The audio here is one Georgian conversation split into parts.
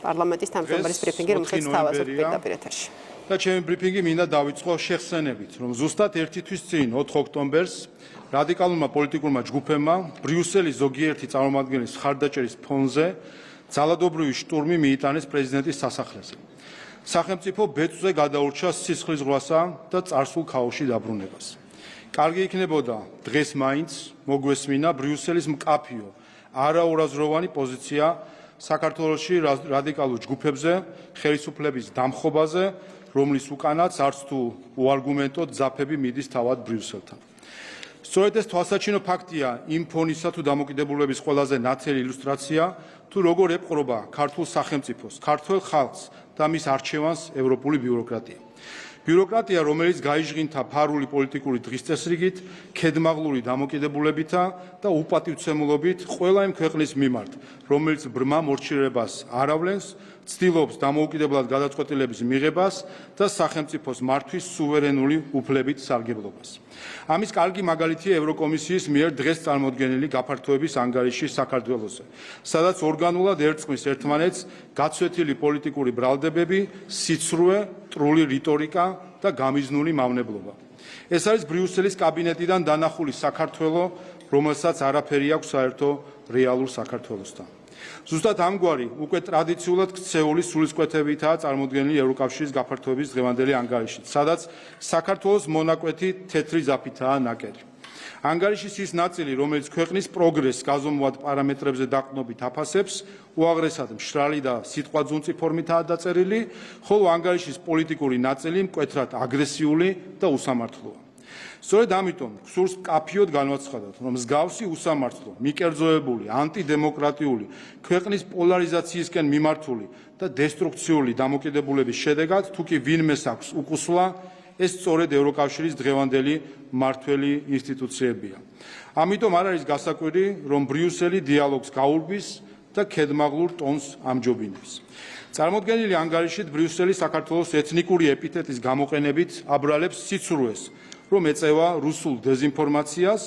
პარლამენტის თავმჯდომარის ბრიფინგი, რომელსაც თავაზობ პირდაპირ ეთერში. და ჩემი ბრიფინგი მინდა დავიწყო შეხსენებით, რომ ზუსტად ერთი თვის წინ 4 ოქტომბერს რადიკალურმა პოლიტიკურმა ჯგუფებმა ბრიუსელის ზოგიერთი წარმომადგენლის ხარდაჭერის ფონზე ძალადობრივი შტურმი მიიტანეს პრეზიდენტის სასახლეზე. სახელმწიფო ბეწვზე გადაურჩა სისხლის ზღვასა და წარსულ ქაოსში დაბრუნებას. კარგი იქნებოდა დღეს მაინც მოგვესმინა ბრიუსელის მკაფიო არაურაზროვანი პოზიცია საქართველოში რადიკალურ ჯგუფებზე, ხელისუფლების დამხობაზე, რომლის უკანაც არც თუ უარგუმენტოდ ძაფები მიდის თავად ბრიუსელთან. სწორედ ეს თვალსაჩინო ფაქტია იმ ფონისა თუ დამოკიდებულების ყველაზე ნათელი ილუსტრაცია, თუ როგორ ეპყრობა ქართულ სახელმწიფოს, ქართველ ხალხს და მის არჩევანს ევროპული ბიუროკრატია. ბიუროკრატია, რომელიც გაიჟღინთა ფარული პოლიტიკური დღისწესრიგით, ქედმაღლური დამოკიდებულებითა და უპატივცემულობით ყველა იმ ქვეყნის მიმართ, რომელიც ბრმა მორჩილებას არ ავლენს, ცდილობს დამოუკიდებლად გადაწყვეტილების მიღებას და სახელმწიფოს მართვის სუვერენული უფლებით სარგებლობას. ამის კარგი მაგალითია ევროკომისიის მიერ დღეს წარმოდგენილი გაფართოების ანგარიში საქართველოზე, სადაც ორგანულად ერწყმის ერთმანეთს გაცვეთილი პოლიტიკური ბრალდებები, სიცრუე, ტრული რიტორიკა და გამიზნული მავნებლობა. ეს არის ბრიუსელის კაბინეტიდან დანახული საქართველო, რომელსაც არაფერი აქვს საერთო რეალურ საქართველოსთან. ზუსტად ამგვარი უკვე ტრადიციულად ქცეული სულისკვეთებითაა წარმოდგენილი ევროკავშირის გაფართოების დღევანდელი ანგარიში, სადაც საქართველოს მონაკვეთი თეთრი ზაფითაა ნაკერი. ანგარიშის ის ნაწილი, რომელიც ქვეყნის პროგრესს გაზომვად პარამეტრებზე დაყრდნობით აფასებს, უაღრესად მშრალი და სიტყვაძუნწი ფორმითაა დაწერილი, ხოლო ანგარიშის პოლიტიკური ნაწილი მკვეთრად აგრესიული და უსამართლოა. სწორედ ამიტომ გსურს მკაფიოდ განვაცხადოთ, რომ მსგავსი უსამართლო, მიკერძოებული, ანტიდემოკრატიული, ქვეყნის პოლარიზაციისკენ მიმართული და დესტრუქციული დამოკიდებულების შედეგად, თუ კი ვინმეს აქვს უკუსლა, ეს სწორედ ევროკავშირის დღევანდელი მმართველი ინსტიტუციებია. ამიტომ არ არის გასაკვირი, რომ ბრიუსელი დიალოგს გაურბის და ქედმაღლურ ტონს ამჯობინებს. წარმოდგენილი ანგარიშით ბრიუსელი საქართველოს ეთნიკური ეპითეტის გამოყენებით აბრალებს სიცრუეს, რომ ეწევა რუსულ დეზინფორმაციას,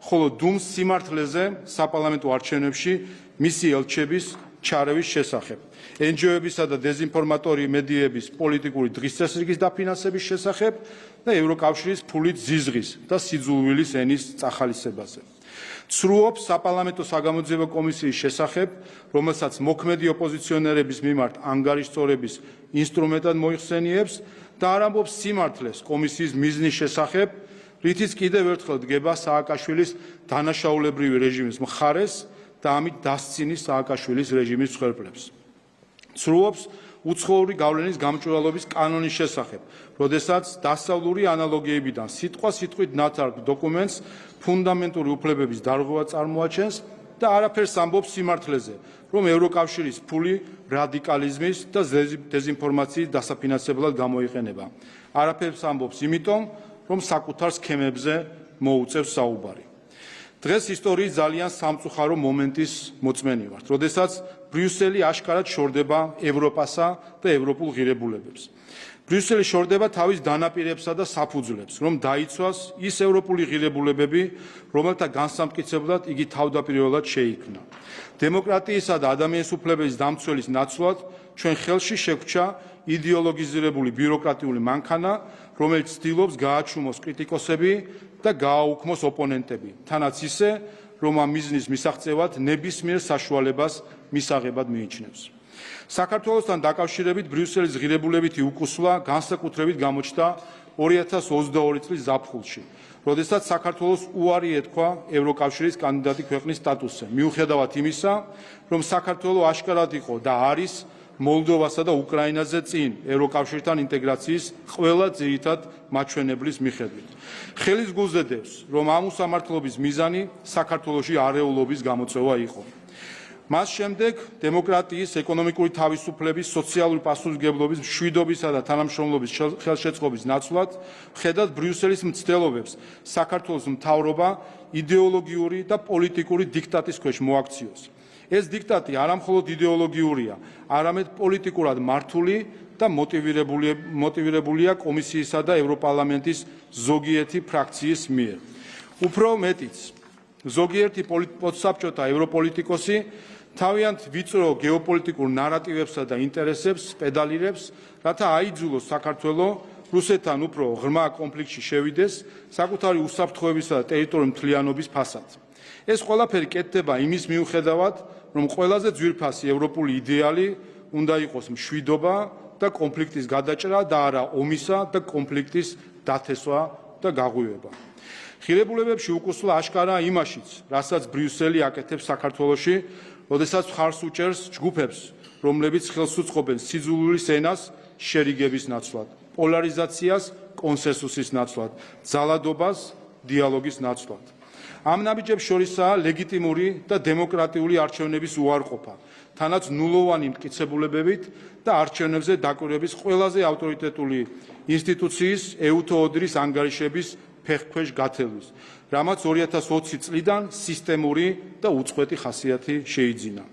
ხოლო დუმს სიმართლეზე საპარლამენტო არჩევნებში მისი ელჩების ჩარევის შესახებ, NGO-ებისა და დეზინფორმატორი მედიების პოლიტიკური დღისწესრიგის დაფინანსების შესახებ და ევროკავშირის ფულით ზიზღის და სიძულვილის ენის წახალისებაზე. ცრუობს საპარლამენტო საგამოძიებო კომისიის შესახებ, რომელსაც მოქმედი ოპოზიციონერების მიმართ ანგარიშწორების ინსტრუმენტად მოიხსენიებს და არ ამბობს სიმართლეს კომისიის მიზნის შესახებ, რითიც კიდევ ერთხელ დგება სააკაშვილის დანაშაულებრივი რეჟიმის მხარეს და ამით დასცინის სააკაშვილის რეჟიმის მსხვერპლებს. ცრუობს უცხოური გავლენის გამჭვირვალობის კანონის შესახებ, როდესაც დასავლური ანალოგიებიდან სიტყვით ნათარგ დოკუმენტს ფუნდამენტური უფლებების დარღვევა წარმოაჩენს და არაფერს ამბობს სიმართლეზე, რომ ევროკავშირის ფული რადიკალიზმის და დეზინფორმაციის დასაფინანსებლად გამოიყენება. არაფერს ამბობს იმიტომ, რომ საკუთარ სქემებზე მოუწევს საუბარი. დღეს ისტორიის ძალიან სამწუხარო მომენტის მოწმენი ვართ, როდესაც ბრიუსელი აშკარად შორდება ევროპასა და ევროპულ ღირებულებებს. ბრიუსელი შორდება თავის დანაპირებსა და საფუძვლებს, რომ დაიცვას ის ევროპული ღირებულებები, რომელთა განსამტკიცებლად იგი თავდაპირველად შეიქმნა. დემოკრატიისა და ადამიანის უფლებების დამცველის ნაცვლად ჩვენ ხელში შეგვჭა იდეოლოგიზირებული ბიუროკრატიული მანქანა, რომელიც ცდილობს გააჩუმოს კრიტიკოსები და გააუქმოს ოპონენტები, თანაც ისე, რომ ამ მიზნის მისაღწევად ნებისმიერ საშუალებას მისაღებად მიიჩნევს. საქართველოსთან დაკავშირებით ბრიუსელის ღირებულებითი უკუსლა განსაკუთრებით გამოჩნდა 2022 წლის ზაფხულში, როდესაც საქართველოს უარი ეთქვა ევროკავშირის კანდიდატი ქვეყნის სტატუსზე, მიუხედავად იმისა, რომ საქართველო აშკარად იყო და არის მოლდოვასა და უკრაინაზე წინ ევროკავშირთან ინტეგრაციის ყველა ძირითად მაჩვენებლის მიხედვით. ხელის გულზედებს, რომ ამ უსამართლობის მიზანი საქართველოში არეულობის გამოწვევა იყო. მას შემდეგ დემოკრატიის, ეკონომიკური თავისუფლების, სოციალური პასუხისმგებლობის, მშვიდობისა და თანამშრომლობის ხელშეწყობის ნაცვლად ხედავთ ბრიუსელის მცდელობებს საქართველოს მთავრობა იდეოლოგიური და პოლიტიკური დიქტატის ქვეშ მოაქციოს. ეს დიქტატი არამხოლოდ იდეოლოგიურია, არამედ პოლიტიკურად მართული და მოტივირებულია კომისიისა და ევროპარლამენტის ზოგიერთი ფრაქციის მიერ. უფრო მეტიც, ზოგიერთი პოსტსაბჭოთა ევროპოლიტიკოსი თავიანთ ვიწრო გეოპოლიტიკურ ნარატივებსა და ინტერესებს პედალირებს, რათა აიძულოს საქართველოს რუსეთთან უფრო ღრმა კონფლიქტში შევიდეს საკუთარი უსაფრთხოებისა და ტერიტორიული მთლიანობის ფასად. ეს ყველაფერი კეთდება იმის მიუხედავად, რომ ყველაზე ძვირფასი ევროპული იდეალი უნდა იყოს მშვიდობა და კონფლიქტის გადაჭრა და არა ომისა და კონფლიქტის დათესვა და გაღვივება. ღირებულებებში უკუსვლა აშკარაა იმაშიც, რასაც ბრიუსელი აკეთებს საქართველოში, როდესაც მხარს უჭერს ჯგუფებს, რომლებიც ხელს უწყობენ სიძულვილის ენას შერიგების ნაცვლად, პოლარიზაციას კონსენსუსის ნაცვლად, ძალადობას დიალოგის ნაცვლად. ამ ნაბიჯებს შორისაა ლეგიტიმური და დემოკრატიული არჩევნების უარყოფა, თანაც ნულოვანი მტკიცებულებებით და არჩევნებზე დაკვირვების ყველაზე ავტორიტეტული ინსტიტუციის EUTO-ODIHR-ის ანგარიშების ფეხქვეშ გათელვის, რამაც 2020 წლიდან სისტემური და უწყვეტი ხასიათი შეიძინა.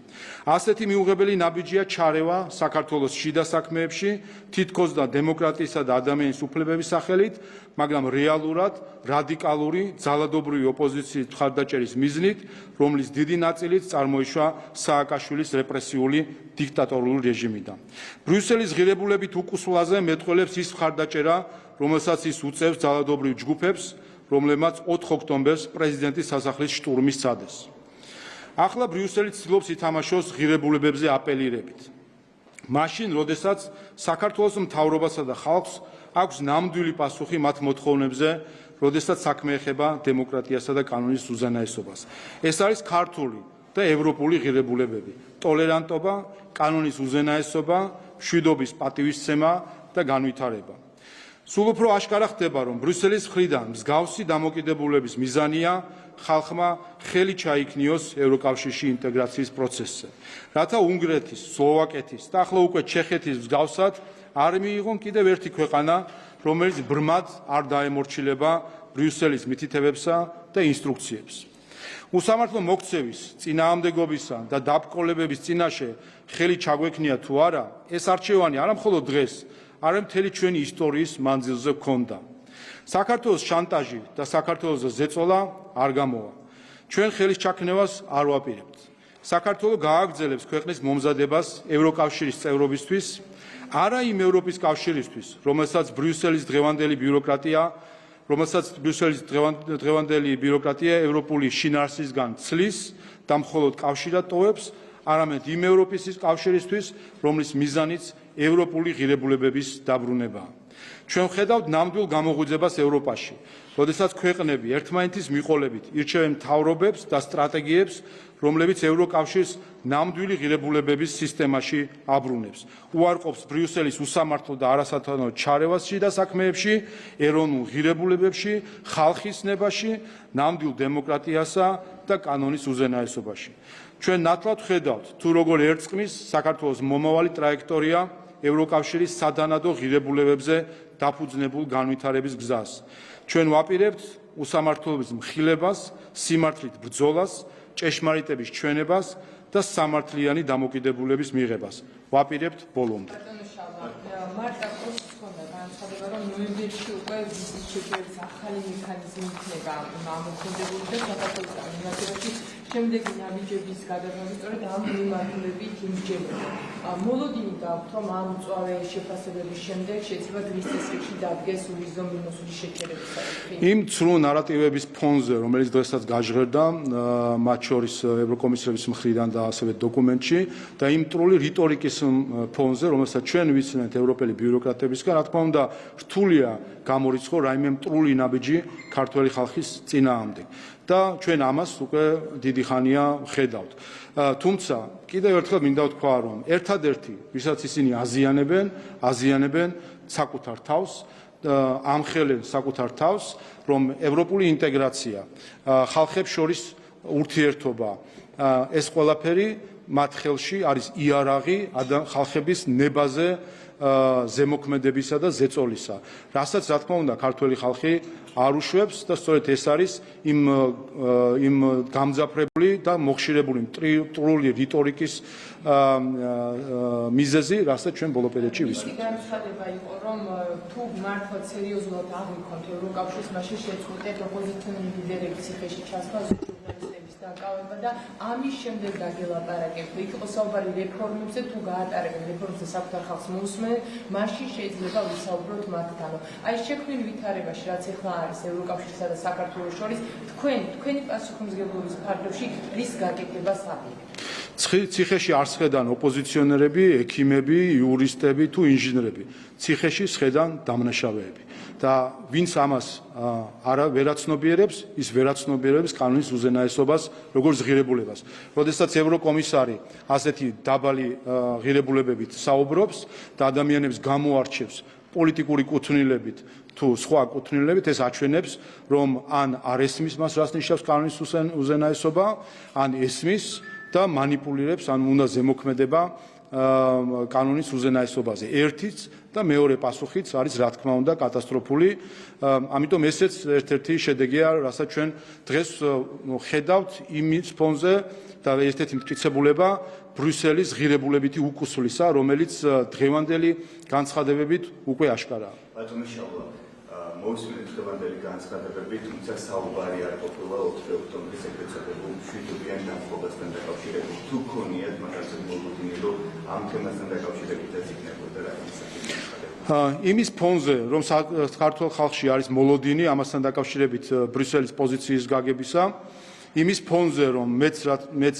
ასეთი მიუღებელი ნაბიჯია ჩარევა საქართველოს შიდა საქმეებში, თითქოს და დემოკრატიისა და ადამიანის უფლებების სახელით, მაგრამ რეალურად რადიკალური ძალადობრივი ოპოზიციის მხარდაჭერის მიზნით, რომლის დიდი ნაწილიც წარმოიშვა სააკაშვილის რეპრესიული დიქტატორული რეჟიმიდან. ბრიუსელის ღირებულებით უკუსვლაზე მეტყველებს ის მხარდაჭერა, რომელსაც ის უწევს ძალადობრივ ჯგუფებს, რომლებმაც 4 ოქტომბერს პრეზიდენტის სასახლის შტურმი სცადეს. ახლა ბრიუსელი ცდილობს ითამაშოს ღირებულებებზე აპელირებით. მაშინ, როდესაც საქართველოს მთავრობასა და ხალხს აქვს ნამდვილი პასუხი მათ მოთხოვნებზე, როდესაც საქმე ეხება დემოკრატიასა და კანონის უზენაესობას. ეს არის ქართული და ევროპული ღირებულებები: ტოლერანტობა, კანონის უზენაესობა, მშვიდობის პატივისცემა და განვითარება. სულ უფრო აშკარა ხდება, რომ ბრიუსელის მხრიდან მსგავსი დამოკიდებულების მიზანია ხალხმა ხელი ჩაიქნიოს ევროკავშირში ინტეგრაციის პროცესზე, რათა უნგრეთის, სლოვაკეთის და ახლა უკვე ჩეხეთის მსგავსად არ მიიღონ კიდევ ერთი ქვეყანა, რომელიც ბრმად არ დაემორჩილება ბრიუსელის მითითებებსა და ინსტრუქციებს. უსამართლო მოქცევის, წინააღმდეგობისა და დაბრკოლებების წინაშე ხელი ჩაგვექნია თუ არა, ეს არჩევანი არა მხოლოდ დღეს, არამედ მთელი ჩვენი ისტორიის მანძილზე გქონდა. საქართველოს შანტაჟი და საქართველოს ზეწოლა არ გამოვა. ჩვენ ხელის ჩაქნევას არ ვაპირებთ. საქართველო გააგრძელებს ქვეყნის მომზადებას ევროკავშირის წევრობისთვის, არა იმ ევროპის კავშირისთვის, რომელსაც ბრიუსელის დღევანდელი ბიუროკრატია ევროპული შინაარსისგან ცლის და მხოლოდ კავშირად ტოვებს, არამედ იმ ევროპის კავშირისთვის, რომლის მიზანიც ევროპული ღირებულებების დაბრუნებაა. ჩვენ ვხედავთ ნამდვილ გამოღვიძებას ევროპაში, როდესაც ქვეყნები ერთმანეთის მიყოლებით ირჩევენ მთავრობებს და სტრატეგიებს, რომლებიც ევროკავშირს ნამდვილი ღირებულებების სისტემაში აბრუნებს. უარყოფს ბრიუსელის უსამართლო და არასათანადო ჩარევას შიდა საქმეებში, ეროვნულ ღირებულებებში, ხალხის ნებაში, ნამდვილ დემოკრატიასა და კანონის უზენაესობაში. ჩვენ ნათლად ვხედავთ, თუ როგორ ერწყმის საქართველოს მომავალი ტრაექტორია ევროკავშირის სადანადო ღირებულებებზე დაფუძნებულ განვითარების გზას. ჩვენ ვაპირებთ უსამართლობის მხილებას, სიმართლით ბრძოლას, ჭეშმარიტების ჩვენებას და სამართლიანი დამოკიდებულების მიღებას. ვაპირებთ ბოლომდე. მარტა პროცესი ხონდა განცხადება, რომ ნოემბერში უკვე ვიზის შეჯერების ახალი მექანიზმი იქნება ამოქმედებული და საქართველოს ადმინისტრაციაში შემდეგი ნაბიჯების გადაღება სწორედ ამ მიმართულებით იმჯერება. მოლოდინი გაქვთ, რომ ამ მწვავე შეფასებების შემდეგ შეიძლება დღის წესრიგში დადგეს ვიზო-მინუსური შეჯერების საკითხი. იმ ცრუ ნარატივების ფონზე, რომელიც დღესაც გაჟღერდა, მათ შორის ევროკომისიის მხრიდან და ასევე დოკუმენტში და იმ მტრული რიტორიკის ფონზე, რომელსაც ჩვენ ვიცნებთ ევროპელი ბიუროკრატებისგან, რა თქმა უნდა, რთულია გამორიცხო რაიმე მტრული ნაბიჯი ქართველი ხალხის წინააღმდეგ. და ჩვენ ამას უკვე დიდი ხანია ვხედავთ. თუმცა კიდევ ერთხელ მინდა ვთქვა, რომ ერთადერთი, ვისაც ისინი აზიანებენ საკუთარ თავს, ამხელენ საკუთარ თავს, რომ ევროპული ინტეგრაცია, ხალხებს შორის ურთიერთობა, ეს ყველაფერი მათ ხელში არის იარაღი ხალხების ნებაზე ზემოქმედებისა და ზეწოლისა, რასაც რა თქმა უნდა ქართველი ხალხი არ უშვებს და სწორედ ეს არის იმ გამძაფრებული და მოხშირებული მტრული რიტორიკის მიზეზი, რასაც ჩვენ ბოლო პერიოდში ვისმენთ. განცხადება იყო, რომ თუ მართლაც სერიოზულად აღვიქოთ ევროკავშირის, მაშინ შეწყვეტეთ ოპოზიციონერი ლიდერების ციხეში ჩასვლა, ჟურნალისტების და გაკავება და ამის შემდეგ დაგელაპარაკებთ. იქ იყო საუბარი რეფორმებზე, თუ გაატარებენ რეფორმებზე საკუთარ ხალხს მოусმენ, მაშინ შეიძლება ვისაუბროთ მათთან. აი შექმნილ ვითარებაში, რაც ახლა არის ევროკავშირსა და საქართველოს შორის, თქვენი პასუხისმგებლობის ფარგლებში რის გაკეთებას აპირებთ? ციხეში არ სხედან ოპოზიციონერები, ექიმები, იურისტები თუ ინჟინრები. ციხეში სხედან დამნაშავეები. და ვინც ამას ვერაცნობიერებს, ის ვერაცნობიერებს კანონის უზენაესობას, როგორც ღირებულებას. როდესაც ევროკომისარი ასეთი დაბალი ღირებულებებით საუბრობს და ადამიანებს გამოარჩევს პოლიტიკური კუთვნილებით თუ სხვა კუთვნილებით, ეს აჩვენებს, რომ ან არ ესმის მას, რაც ნიშნავს კანონის უზენაესობა, ან ესმის და მანიპულირებს, ან უნდა ზემოქმედება კანონის უზენაესობაზე. ერთიც და მეორე პასუხიც არის, რა თქმა უნდა, კატასტროფული. ამიტომ ესეც ერთ-ერთი შედეგია, რასაც ჩვენ დღეს ხედავთ იმის ფონზე და ერთ-ერთი მტკიცებულება ბრიუსელის ღირებულებითი უკუსვლისა, რომელიც დღევანდელი განცხადებებით უკვე აშკარაა. მოვისმენთ დღევანდელი განცხადებები, თუმცა საუბარი არ ყოფილა 4 ოქტომბრის ეგრეთ წოდებულ მშვიდობიან დამხობასთან დაკავშირებით. თუ გქონიათ მაგაზე მოლოდინი, რომ ამ თემასთან დაკავშირებითაც იქნებოდა რაღაც იმის ფონზე, რომ საქართველოს ხალხში არის მოლოდინი ამასთან დაკავშირებით ბრიუსელის პოზიციის გაგებისა, იმის ფონზე, რომ მეც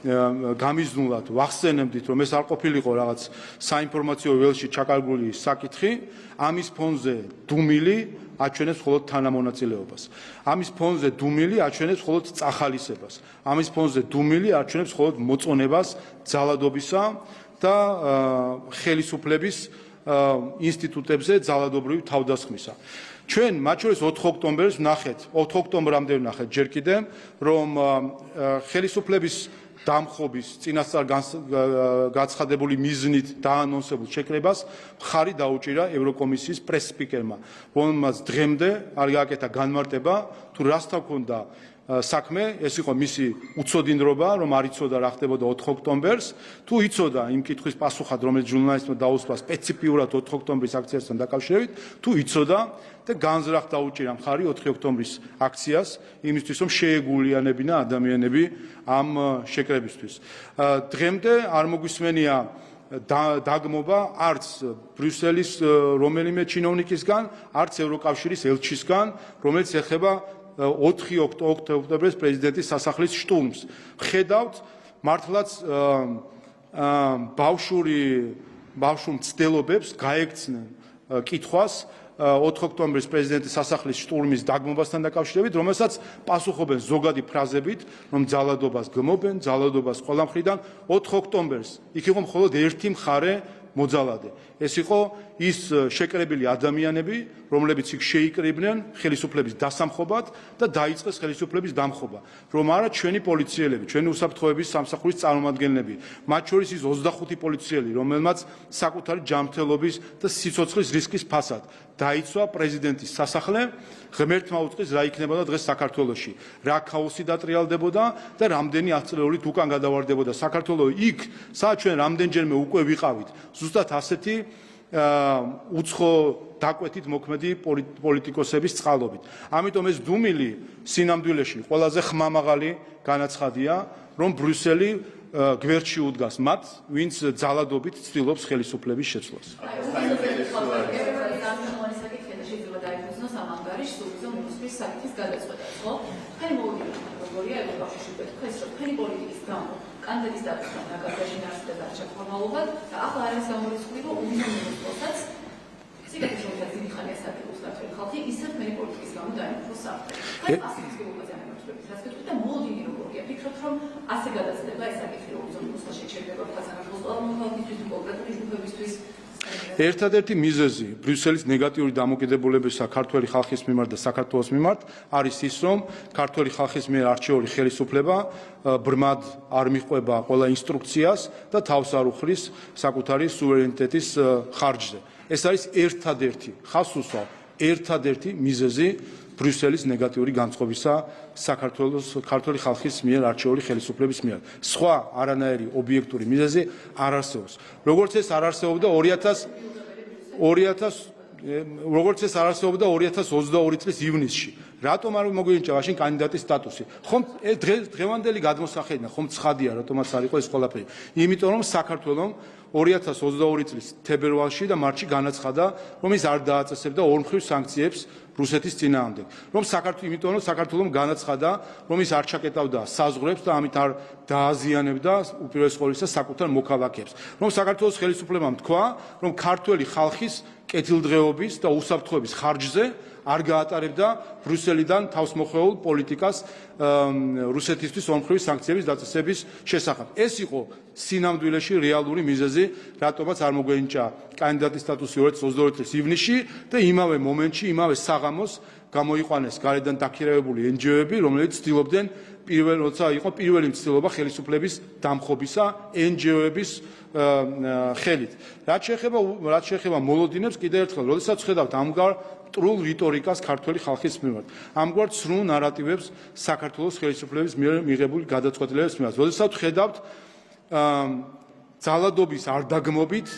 გამიზნულად ვახსენებდით, რომ ეს არ ყოფილიყო რაღაც საინფორმაციო ველში ჩაკარგული საკითხი, ამის ფონზე დუმილი აჩვენებს მხოლოდ თანამონაწილეობას. ამის ფონზე დუმილი აჩვენებს მხოლოდ წახალისებას. ამის ფონზე დუმილი აჩვენებს მხოლოდ მოწონებას ძალადობისა და ხელისუფლების ინსტიტუტებზე ძალადობრივი თავდასხმისა. ჩვენ მათ შორის 4 ოქტომბერს ვნახეთ, 4 ოქტომბრამდე ვნახეთ ჯერ კიდევ, რომ ხელისუფლების დამხობის წინასწარ გაცხადებული მიზნით დაანონსებულ შეკრებას მხარი დაუჭირა ევროკომისიის პრეს-სპიკერმა, რომელმაც დღემდე არ გააკეთა განმარტება, თუ რასთან ჰქონდა საქმე, ეს იყო მისი უცოდინდრობა, რომ არ იცოდა რა ხდებოდა 4 ოქტომბერს, თუ იცოდა იმ კითხვის პასუხად, რომელიც ჟურნალისტმა დაუსვა სპეციფიურად 4 ოქტომბრის აქციასთან დაკავშირებით, თუ იცოდა და განზრახ დაუჭირა მხარი 4 ოქტომბრის აქციას, იმისთვის, რომ შეეგულიანებინა ადამიანები ამ შეკრებისთვის. დღემდე არ მოგვისმენია დაგმობა არც ბრიუსელის რომელიმე ჩინოვნიკისგან, არც ევროკავშირის ელჩისგან, რომელიც ეხება 4 ოქტომბრის პრეზიდენტის სასახლის შტურმს. ხედავთ მართლაც ბავშვურ მცდელობებს გაექცნენ კითხვას 4 ოქტომბრის პრეზიდენტის სასახლის შტურმის დაგმობასთან დაკავშირებით, რომელსაც პასუხობენ ზოგადი ფრაზებით, რომ ძალადობას გმობენ, ძალადობას ყველა მხრიდან. 4 ოქტომბერს იქ იყო მხოლოდ ერთი მხარე მოძალადე. ეს იყო ის შეკრებილი ადამიანები, რომლებიც იქ შეიკრიბნენ ხელისუფლების დასამხობად და დაიწყეს ხელისუფლების დამხობა. რომ არა ჩვენი პოლიციელები, ჩვენი უსაფრთხოების სამსახურის წარმომადგენლები, მათ შორის ის 25 პოლიციელი, რომელმაც საკუთარი ჯანმრთელობის და სიცოცხლის რისკის ფასად დაიცვა პრეზიდენტის სასახლე, ღმერთმა უწყის რა იქნებოდა დღეს საქართველოში, რა ქაოსი დატრიალდებოდა და რამდენი ათწლეულით უკან გადავარდებოდა საქართველო იქ, სადაც ჩვენ რამდენჯერმე უკვე ვიყავით, ზუსტად ასეთი უცხო დაკვეთით მოქმედი პოლიტიკოსების წყალობით. ამიტომ ეს დუმილი სინამდვილეში ყველაზე ხმამაღალი განაცხადია, რომ ბრიუსელი გვერდში უდგას მათ, ვინც ძალადობით ცდილობს ხელისუფლების შეცვლას. კანდიდატის დაწესება ნაკადაში ნარსდება არჩევნებად და ახლა არის გამორიცხული, რომ უნივერსიტეტსაც სიგეთის შორის დიდი ხანია საკითხს ქართული ხალხი ისეთ მე პოლიტიკის გამო დაემუქროს საფრთხე. ეს პასუხისმგებლობაზე ამერჩევით, რაც გეტყვით და მოლოდინი როგორია. ფიქრობთ, რომ ასე გადაცდება ეს საკითხი, რომ უზომნოსლა შეჩერდება საქართველოს ყოველთვის კონკრეტული ჯგუფებისთვის. ერთადერთი მიზეზი ბრიუსელის ნეგატიური დამოკიდებულებისა ქართველი ხალხის მიმართ და საქართველოს მიმართ არის ის, რომ ქართველი ხალხის მიერ არჩეული ხელისუფლება ბრმად არ მიჰყვება ყველა ინსტრუქციას და თავს არ უხრის საკუთარი სუვერენიტეტის ხარჯზე. ეს არის ერთადერთი, ხაზს უსვამ, ერთადერთი მიზეზი ბრიუსელის ნეგატიური განწყობისა საქართველოს ქართველი ხალხის მიერ არჩეული ხელისუფლების მიერ. სხვა არანაირი ობიექტური მიზეზი არ არსებობს. როგორც ეს არ არსებობდა როგორც ეს არ არსებობდა 2022 წლის ივნისში. რატომ არ მოგვინიჭა მაშინ კანდიდატის სტატუსი? ხომ დღევანდელი გადმოსახედნა ხომ ცხადია, რატომაც არ იყო ეს ყველაფერი? იმიტომ რომ საქართველოს 2022 წლის თებერვალში და მარტში განაცხადა, რომ ის არ დააწესებდა ორმხრივ სანქციებს რუსეთის წინააღმდეგ. იმიტომ რომ საქართველოს განაცხადა, რომ ის არ ჩაკეტავდა საზღვრებს და ამით არ დააზიანებდა უპირველეს ყოვლისა საკუთარ მოქალაქეებს. რომ საქართველოს ხელისუფლებამ თქვა, რომ ქართველი ხალხის კეთილდღეობის და უსაფრთხოების ხარჯზე არ გაატარებდა ბრიუსელიდან თავსმოხვეულ პოლიტიკას რუსეთისთვის ორმხრივი სანქციების დაწესების შესახებ. ეს იყო სინამდვილეში რეალური მიზეზი, რატომაც არ მოგვენიჭა კანდიდატის სტატუსი 2022 წლის ივნისში და იმავე მომენტში, იმავე საღამოს გამოიყვანეს გარედან დაქირავებული NGO-ები, რომლებიც ცდილობდნენ როცა იყო პირველი მცდელობა ხელისუფლების დამხობისა NGO-ების ხელით. რაც შეეხება მოლოდინებს, კიდევ ერთხელ, როდესაც ვხედავთ ამგვარ მტრულ რიტორიკას ქართველი ხალხის მიმართ, ამგვარ ცრუ ნარატივებს საქართველოს ხელისუფლების მიერ მიღებული გადაწყვეტილებების მიმართ, როდესაც ვხედავთ ძალადობის არ დაგმობით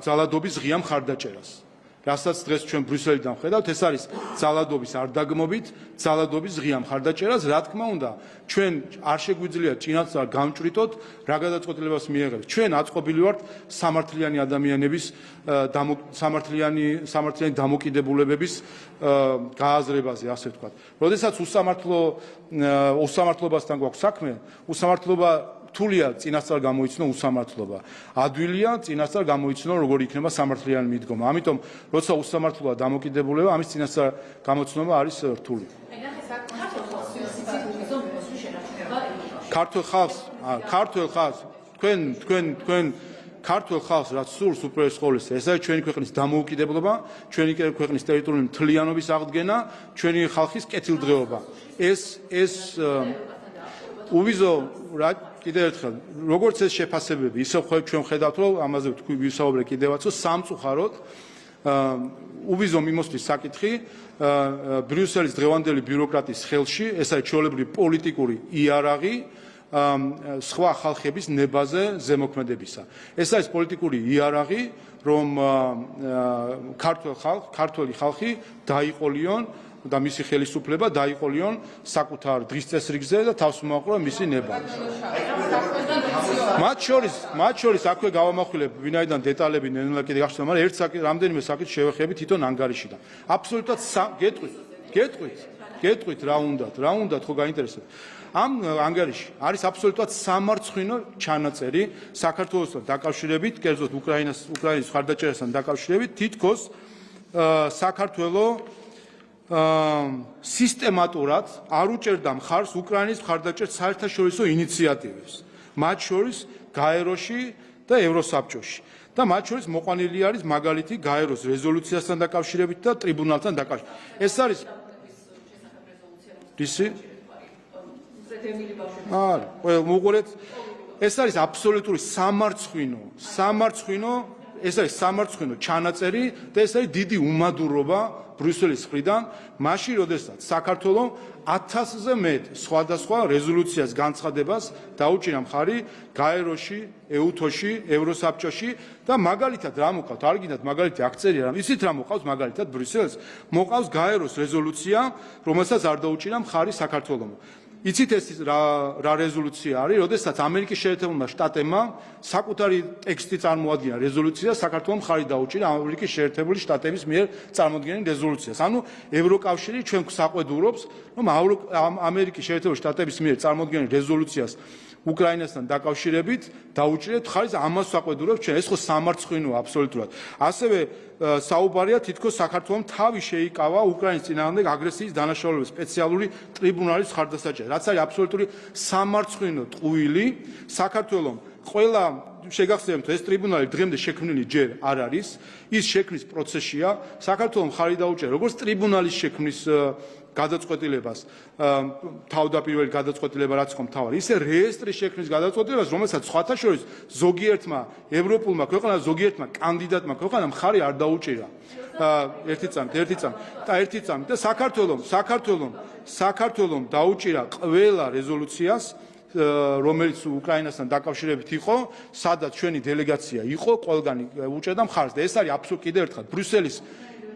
ძალადობის ღია მხარდაჭერას. რასაც დღეს ჩვენ ბრიუსელიდან ვხედავთ, ეს არის ძალადობის არ დაგმობით, ძალადობის ღია მხარდაჭერას, რა თქმა უნდა, ჩვენ არ შეგვიძლია წინასწარ გამჭვრიტოთ, რა გადაწყვეტილებას მიიღებს. ჩვენ აწყობილი ვართ სამართლიანი ადამიანების სამართლიანი დამოკიდებულებების გააზრებაზე, ასე ვთქვათ. როდესაც უსამართლობასთან გვაქვს საქმე, უსამართლობა რთულია წინასწარ გამოიცნო უსამართლობა. ადვილია წინასწარ გამოიცნო როგორი იქნება სამართლიანი მიდგომა. ამიტომ როცა უსამართლოა დამოკიდებულება, ამის წინასწარ გამოცნობა არის რთული. ქართველ ხალხს თქვენ ქართველ ხალხს რაც სურს უპირველეს ყოვლისა, ეს არის ჩვენი ქვეყნის დამოუკიდებლობა, ჩვენი ქვეყნის ტერიტორიული მთლიანობის აღდგენა, ჩვენი ხალხის კეთილდღეობა. ეს უვიზო რა კიდევ ერთხელ, როგორც ეს შეფასებები, ისევ ჩვენ ხედავთ, რომ ამაზე თქვი ვისაუბრე კიდევაც, რომ სამწუხაროდ უვიზო მიმოსვლის საკითხი ბრიუსელის დღევანდელი ბიუროკრატიის ხელში, ეს არის ჩვეულებრივი პოლიტიკური იარაღი სხვა ხალხების ნებაზე ზემოქმედებისა. ეს არის პოლიტიკური იარაღი, რომ ქართველი ხალხი დაიყოლიონ და მისი ხელისუფლება დაიყოლიონ საკუთარ დღის წესრიგზე და თავს მოაყრა მისი ნება. მათ შორის აქვე გავამახვილებ, ვინაიდან დეტალები ნელ-ნელა კიდე გახსოვდა, მაგრამ რამდენიმე საკითხს შევეხები თვითონ ანგარიშიდან. აბსოლუტურად გეტყვით რა უნდათ, ხო გაინტერესებთ. ამ ანგარიში არის აბსოლუტურად სამარცხვინო ჩანაწერი საქართველოსთან დაკავშირებით, კერძოდ უკრაინის მხარდაჭერასთან დაკავშირებით, თითქოს საქართველოს სისტემატურად არ უჭერდა მხარს უკრაინის მხარდაჭერს საერთაშორისო ინიციატივებს, მათ შორის გაეროში და ევროსაბჭოში. და მათ შორის მოყვანილი არის მაგალითი გაეროს რეზოლუციასთან დაკავშირებით და ტრიბუნალთან დაკავშირებით. ეს არის ეს არის აბსოლუტური სამარცხვინო ჩანაწერი და ეს არის დიდი უმადურობა ბრიუსელის მხრიდან, მაშინ როდესაც საქართველოს 1000-ზე მეტ სხვადასხვა რეზოლუციას განცხადებას დაუჭირა მხარი გაეროში, ეუთოში, ევროსაბჭოში და მაგალითად რა მოყავთ, არ გინდათ მაგალითი აქწერია, ისიც რა მოყავს მაგალითად ბრიუსელს, მოყავს გაეროს რეზოლუცია, რომელსაც არ დაუჭირა მხარი საქართველოს. იცით ეს რა რეზოლუცია არის, როდესაც ამერიკის შეერთებულმა შტატებმა საკუთარი ტექსტი წარმოადგინა რეზოლუციას, საქართველოს მხარი დაუჭირა ამერიკის შეერთებული შტატების მიერ წარმოდგენილ რეზოლუციას. ანუ ევროკავშირი ჩვენ გვსაყვედურობს, რომ ამერიკის შეერთებული შტატების მიერ წარმოდგენილ რეზოლუციას უკრაინასთან დაკავშირებით დაუჭირეთ მხარი, ამას ვსაყვედურობთ ჩვენ. ეს ხო სამარცხვინოა აბსოლუტურად. ასევე საუბარია თითქოს საქართველოს თავი შეიკავა უკრაინის წინააღმდეგ აგრესიის დანაშაულების სპეციალური ტრიბუნალის მხარდასაჭერად, რაც არის აბსოლუტური სამარცხვინო ტყუილი. საქართველოს ყველა შეგახსენებთ, ეს ტრიბუნალი დღემდე შექმნილი ჯერ არ არის, ის შექმნის პროცესია. საქართველოს მხარი დაუჭირა როგორც ტრიბუნალის შექმნის გადაწყვეტილებას, თავდაპირველი გადაწყვეტილება რაც იყო მთავარი, ისე რეესტრის შექმნის გადაწყვეტილებას, რომელსაც სხვათა შორის ზოგიერთმა ევროპულმა ქვეყანამ, ზოგიერთმა კანდიდატმა ქვეყანამ მხარი არ დაუჭირა. ერთი წამით და საქართველოს დაუჭირა ყველა რეზოლუციას რომელიც უკრაინასთან დაკავშირებით იყო, სადაც ჩვენი დელეგაცია იყო, ყველგანი უჭერდა მხარს და ეს არის აბსოლუტურად კიდევ ერთხელ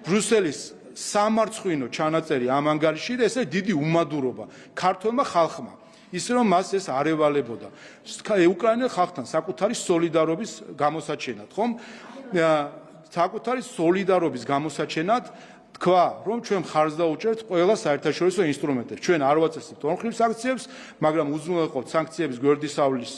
ბრიუსელის სამარცხვინო ჩანაწერი ამ ანგარიში და ეს არის დიდი უმადურობა ქართველმა ხალხმა. ისე რომ მას ეს არ ევალებოდა. უკრაინელ ხალხთან საკუთარი სოლიდარობის გამოსაჩენად, ხომ? საკუთარი სოლიდარობის გამოსაჩენად თქვა, რომ ჩვენ მხარს დაუჭერთ ყველა საერთაშორისო ინსტრუმენტებს. ჩვენ არ ვაწესებთ ორმხრივ სანქციებს, მაგრამ უზრუნველყოფთ სანქციების გვერდისავლის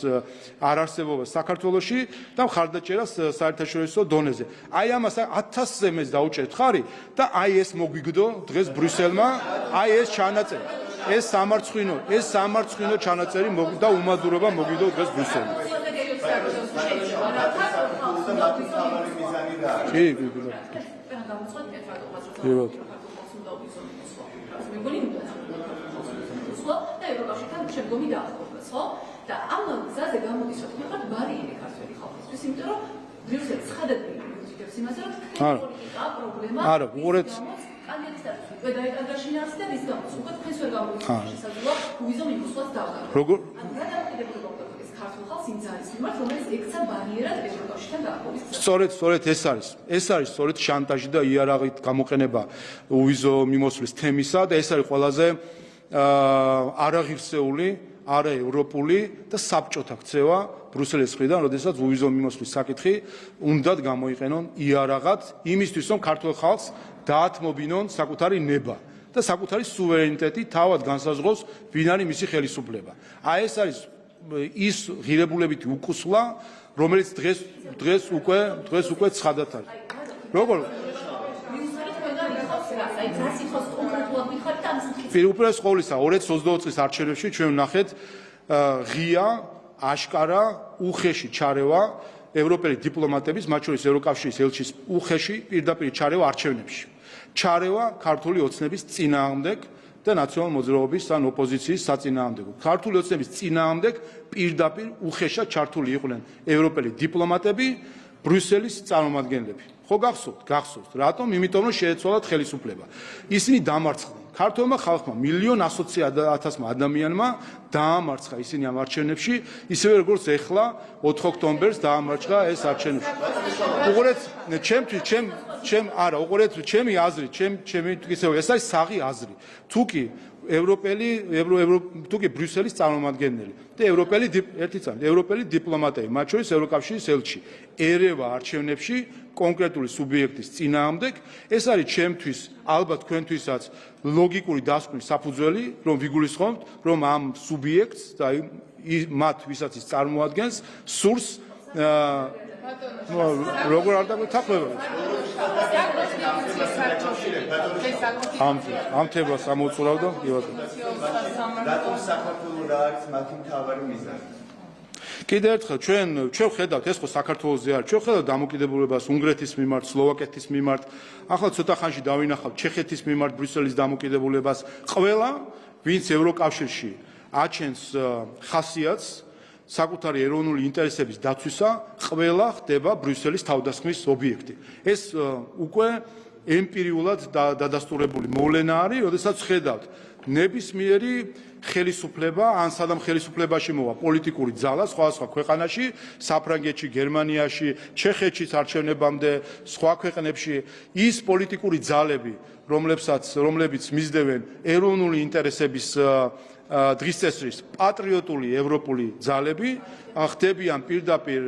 არარსებობას საქართველოში და მხარდაჭერას საერთაშორისო დონეზე. აი ამას 1000-ზე მეც დაუჭერთ ხარი და აი ეს მოგვიგდო დღეს ბრიუსელმა, აი ეს ჩანაწერი. ეს სამარცხვინო ჩანაწერი და უმადურობა მოგვიდო დღეს ბრიუსელმა. და ამ გზაზე გამოდის რომ თქვენ ხართ ბარიერი ქართველი ხალხისთვის, იმიტომ რომ ბრიუსელი ცხადად მიგვიწევს იმაზე, რომ პოლიტიკა პრობლემა არა, უყურეთ სწორედ ეს არის სწორედ შანტაჟი და იარაღით გამოყენება უვიზო მიმოსვლის თემისა და ეს არის ყველაზე არაღირსეული, არაევროპული და საბჭოთა ქცევა ბრიუსელის მხრიდან, როდესაც უვიზო მიმოსვლის საკითხი უნდათ გამოიყენონ იარაღად იმისთვის, რომ ქართულ ხალხს დაათმობინონ საკუთარი ნება და საკუთარი სუვერენიტეტი თავად განსაზღვროს, ვინ არის მისი ხელისუფლება. აი ეს არის ის ღირებულებითი უკუსლა, რომელიც დღეს უკვე ცხადად არის. როგორ უპირველეს ყოვლისა 2020 წლის არჩევნებში ჩვენ ვნახეთ ღია, აშკარა, უხეში ჩარევა ევროპელი დიპლომატების, მათ შორის ევროკავშირის ელჩის უხეში პირდაპირ ჩარევა არჩევნებში. ჩარევა ქართული ოცნების წინააღმდეგ და ნაციონალ მოძრაობის ან ოპოზიციის საწინააღმდეგო. ქართული ოცნების წინააღმდეგ პირდაპირ უხეშად ჩართული იყვნენ ევროპელი დიპლომატები, ბრიუსელის წარმომადგენლები. ხო გახსოვთ, რატომ? იმიტომ რომ შეეცვალათ ხელისუფლება. ისინი დამარცხდნენ. ქართველმა ხალხმა 1,120,000 ადამიანმა დაამარცხა ისინი ამ არჩევნებში, ისევე როგორც ეხლა 4 ოქტომბერს დაამარცხა ეს არჩევნებში. უყურეთ, ჩემი აზრი, ეს არის საღი აზრი. თუკი თუკი ბრიუსელის წარმომადგენელი და ევროპელი დიპლომატები, მათ შორის ევროკავშირის ელჩი, ერევა არჩევნებში კონკრეტული სუბიექტის წინააღმდეგ, ეს არის ჩემთვის, ალბათ თქვენთვისაც ლოგიკური დასკვნის საფუძველი, რომ ვიგულისხმობთ, რომ ამ სუბიექტს და მათ, ვისაც ის წარმოადგენს, სურს როგორ არ დაგვეთანხმება ამ თემას ამოუწურავდა რატომ საქართველო რა არის მათი მთავარი მიზანი? კიდევ ერთხელ ჩვენ ვხედავთ, ეს ხო საქართველოზე არის, ჩვენ ვხედავთ დამოკიდებულებას უნგრეთის მიმართ, სლოვაკეთის მიმართ, ახლა ცოტა ხანში დავინახავთ ჩეხეთის მიმართ ბრიუსელის დამოკიდებულებას. ყველა, ვინც ევროკავშირში აჩენს ხასიათს საკუთარი ეროვნული ინტერესების დაცვისა, ყველა ხდება ბრიუსელის თავდასხმის ობიექტი. ეს უკვე ემპირიულად დადასტურებული მოვლენა არის, როდესაც ხედავთ ნებისმიერი ხელისუფლება, ან სადამ ხელისუფლებაში მოვა პოლიტიკური ძალა სხვადასხვა ქვეყანაში, საფრანგეთში, გერმანიაში, ჩეხეთში არჩევნებამდე, სხვა ქვეყნებში, ის პოლიტიკური ძალები, რომლებიც მისდევენ ეროვნული ინტერესების დღის წესრის პატრიოტული ევროპული ძალები, ხდებიან პირდაპირ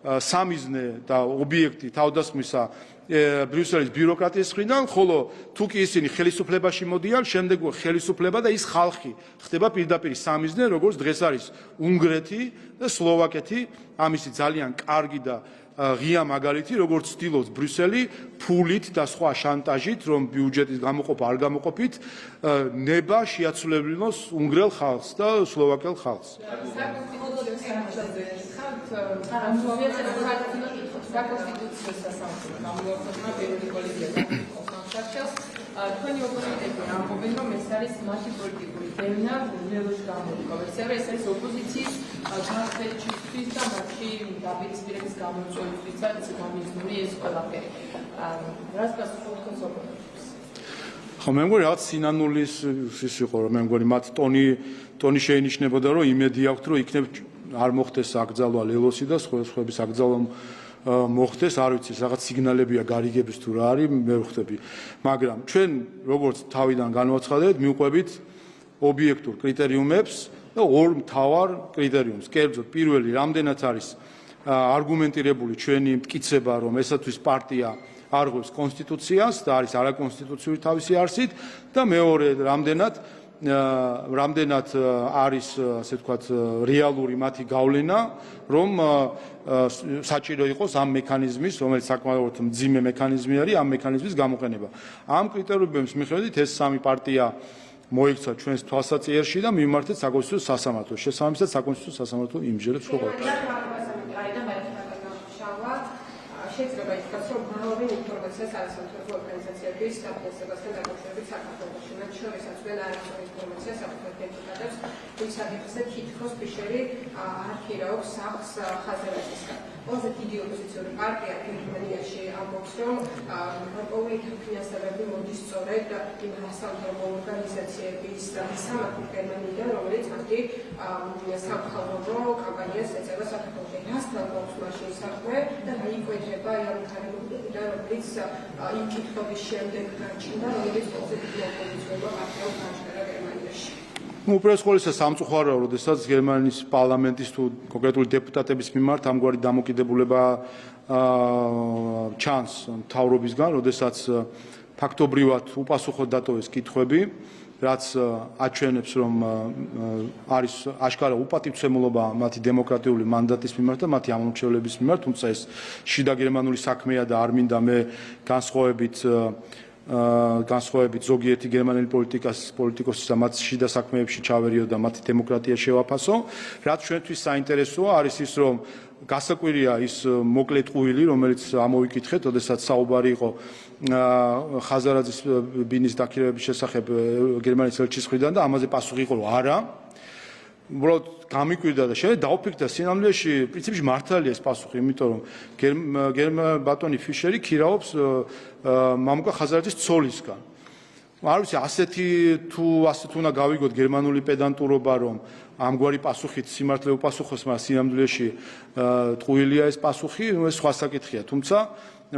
სამიზნე და ობიექტი თავდასხმისა ბრიუსელის ბიუროკრატიის მხრიდან, ხოლო თუ კი ისინი ხელისუფლებაში მოდიან, შემდეგ ხელისუფლება და ის ხალხი ხდება პირდაპირ სამიზნე, როგორც დღეს არის უნგრეთი და სლოვაკეთი, ამისი ძალიან კარგი და ღია მაგალითი, როგორც ცდილობს ბრიუსელი ფულით და სხვა შანტაჟით, რომ ბიუჯეტის გამოყოფა არ გამოყოფით, ნება შეაცვლებინოს უნგრელ ხალხს და სლოვაკელ ხალხს. საკონსტიტუციო სასამართლო გამოვაქვეყნა პირველი კოლეგია თქვენი ოპოზიტები ამბობენ, რომ ეს არის მათი პოლიტიკური დევნა ბრუნელოში გამოდგა. ეს არის ოპოზიციის განხეთქისთვის და მათი დაპირისპირების გამოწვევისთვისაც გამიზნული ეს ყველაფერი. რას გასაგებია? ხო მე მგონი რაღაც სინანულის ის იყო რომ მე მგონი მათ ტონი შეინიშნებოდა რომ იმედი აქვთ რომ იქნებ არ მოხდეს აკრძალვა ლელოსი და სხვების აკრძალვა მოხდეს არ ვიცი რაღაც სიგნალებია გარიგების თუ რა არის მე ვხვდები მაგრამ ჩვენ როგორც თავიდან განვაცხადეთ მივყვებით ობიექტურ კრიტერიუმებს და ორ მთავარ კრიტერიუმს კერძოდ პირველი რამდენად არის არგუმენტირებული ჩვენი მტკიცება რომ ესათვის პარტია არღვევს კონსტიტუციას და არის არაკონსტიტუციური თავისი არსით და მეორე რამდენად არის ასე ვთქვათ რეალური მათი გავლენა რომ საჭირო იყოს ამ მექანიზმის რომელიც საკმაოდ მძიმე მექანიზმი არის ამ მექანიზმის გამოყენება ამ კრიტერიუმების მიხედვით ეს სამი პარტია მოიქცა ჩვენს თვალსაჩინოში და მიმართეთ საკონსტიტუციო სასამართლოს შესაბამისად საკონსტიტუციო სასამართლო იმჯერებს რო შეიძლება ითქვას, რომ მრავალი ინფორმაციას არასამთავრობო ორგანიზაციების დაფინანსებასთან დაკავშირებით საქართველოში, მათ შორისაც ვერ არასწორი ინფორმაცია საქართველოს დეპუტატებს, ვინც აღიქვამს თითქოს ფიშერი არ ქირაობს სახლს ხაზერაძისგან. ყველაზე დიდი ოპოზიციური პარტია გერმანიაში ამბობს, რომ ყოველი დაფინანსებები მოდის სწორედ იმ არასამთავრობო ორგანიზაციების სამართლის გერმანიიდან, რომელიც ამდი სამხალხო კამპანიას ეწევა საქართველოში. რასთან გვაქვს მაშინ საქმე და იკვეთება ამ ქარებიდან, რომელიც იმ კითხვების შემდეგ გაჩნდა, რომელიც ყველაზე დიდი ოპოზიციური პარტია გაჩნდა გერმანიაში. უპირველეს ყოვლისა სამწუხაროა, როდესაც გერმანიის პარლამენტის თუ კონკრეტული დეპუტატების მიმართ ამგვარი დამოკიდებულება ჩანს მთავრობისგან, როდესაც ფაქტობრივად უპასუხოდ დატოვეს კითხვები, რაც აჩვენებს, რომ არის აშკარა უპატივცემულობა მათი დემოკრატიული მანდატის მიმართ და მათი ამომრჩევლების მიმართ, თუმცა ეს შიდა გერმანული საქმეა და არ მინდა მე განსხვავებით ზოგიერთი გერმანელი პოლიტიკოსის და მათ შიდა საქმეებში ჩავერიო და მათი დემოკრატია შევაფასო. რაც ჩვენთვის საინტერესოა არის ის, რომ გასაკვირია ის მოკლე ტყუილი, რომელიც ამოვიკითხეთ, როდესაც საუბარი იყო ხაზარაძის ბინის დაქირავების შესახებ გერმანიის ელჩის მხრიდან და ამაზე პასუხი იყო, რომ არა. უბრალოდ გამიკვირდა და შეიძლება დაუფიქრდა სინამდვილეში პრინციპში მართალია ეს პასუხი, იმიტომ რომ ბატონი ფიშერი ქირაობს მამუკა ხაზარაძის ცოლისგან. არ ვიცი ასეთი უნდა გავიგოთ გერმანული პედანტურობა, რომ ამგვარი პასუხით სიმართლე უპასუხოს, მაგრამ სინამდვილეში ტყუილია ეს პასუხი, ეს სხვა საკითხია, თუმცა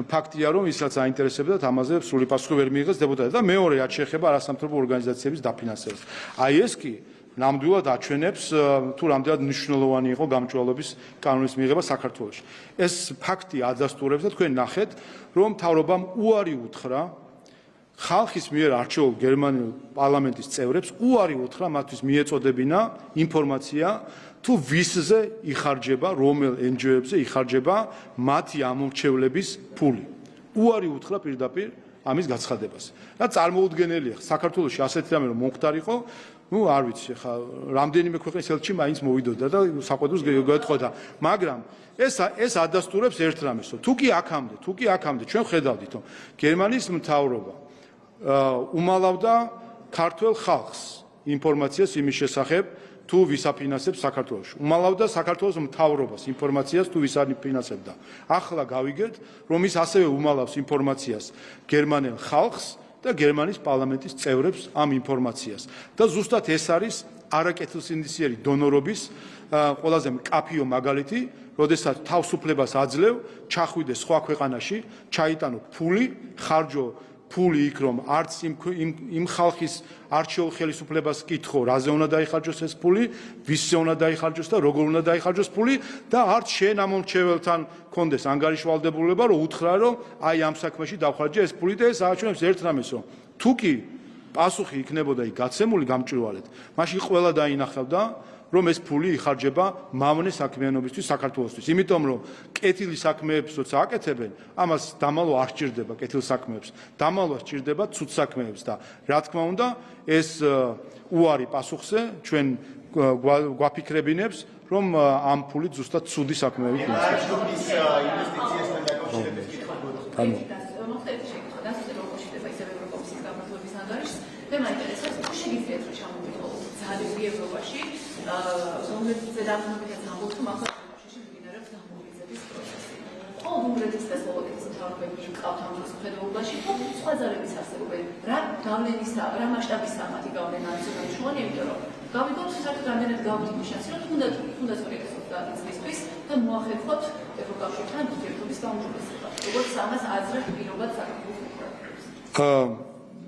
ფაქტია, რომ ის რაც აინტერესებდათ, ამაზე სრული პასუხი ვერ მიიღეს დეპუტატებს და მეორე რაც შეეხება არასამთავრობო ორგანიზაციების დაფინანსებას. აი ეს კი ნამდვილად აჩვენებს თუ რამდენად მნიშვნელოვანი იყო გამჭვირვალობის კანონის მიღება საქართველოში. ეს ფაქტი ადასტურებს და თქვენ ნახეთ, რომ მთავრობამ უარი უთხრა ხალხის მიერ არჩეულ გერმანულ პარლამენტის წევრებს, უარი უთხრა მათთვის მიეწოდებინა ინფორმაცია თუ ვისზე იხარჯება, რომელ NGO-ებზე იხარჯება მათი ამომრჩევლების ფული. უარი უთხრა პირდაპირ ამის გაცხადებას. და წარმოუდგენელია, საქართველოში ასეთი რამე რომ მომხდარიყო, არ ვიცი, ხა რამდენიმე ქვეყნის ელჩი მაინც მოვიდოდა და საყვედურს გაეთხოვდა, მაგრამ ეს ადასტურებს ერთ რამეს, თუ კი აქამდე ჩვენ ხედავდით, რომ გერმანიის მთავრობა უმალავდა ქართველ ხალხს ინფორმაციას იმის შესახებ, თუ ვის აფინანსებს საქართველოში. უმალავდა საქართველოს მთავრობას ინფორმაციას, თუ ვის აფინანსებდა. ახლა გავიგეთ, რომ ის ასევე უმალავს ინფორმაციას გერმანელ ხალხს და გერმანიის პარლამენტის წევრებს ამ ინფორმაციას. და ზუსტად ეს არის არაკეთილსინდისიერი დონორობის ყველაზე მკაფიო მაგალითი, როდესაც თავისუფლებას აძლევ, ჩახვიდე სხვა ქვეყანაში, ჩაიტანო ფული, ხარჯო ფული იქ რომ არც იმ ხალხის არჩეულ ხელისუფლებას კითხო, რაზე უნდა დაიხარჯოს ეს ფული, ვისზე უნდა დაიხარჯოს და როგორ უნდა დაიხარჯოს ფული და არც შენ ამომრჩეველთან კონდეს ანგარიშვალდებულება, რომ უთხრა, რომ აი ამ საქმეში დავხარჯე ეს ფული და ეს აჩვენებს ერთ რამეს, რომ თუ კი პასუხი იქნებოდა იქ გაცემული გამჭვირვალედ, მაშინ ყველა დაინახავდა, რომ ეს ფული იხარჯება მავნე საქმიანობისთვის საქართველოსთვის. იმიტომ რომ კეთილი საქმეებს როცა აკეთებენ, ამას დამალვა არ სჭირდება კეთილ საქმეებს, დამალვა სჭირდება ცუდ საქმეებს და რა თქმა უნდა, ეს უარი პასუხზე ჩვენ გვაფიქრებინებს, რომ ამ ფულით ზუსტად ცუდი საქმეები გვინდა. ევროპაში რომელიც ზედამხედველად ამბობს, რომ ახლა ევროპაში მიმდინარეობს დამოუკიდებლობის პროცესი. ყოველ უნგრეთის და სლოვაკეთის ხალხები მყავთ ამ დროს მხედველობაში, თუ სხვა ძალების არსებობენ. რა გავლენისა, რა მასშტაბის სამათი გავლენა არის მნიშვნელოვანი, იმიტომ რომ გავიგოთ საერთოდ რამდენად გავდივით შანსი, რომ თუნდაც 2030 წლისთვის და მოახერხოთ ევროკავშირთან ურთიერთობის გაუმჯობესება. როგორც ამას აზრად პირობად საქართველოს დემოკრატიას.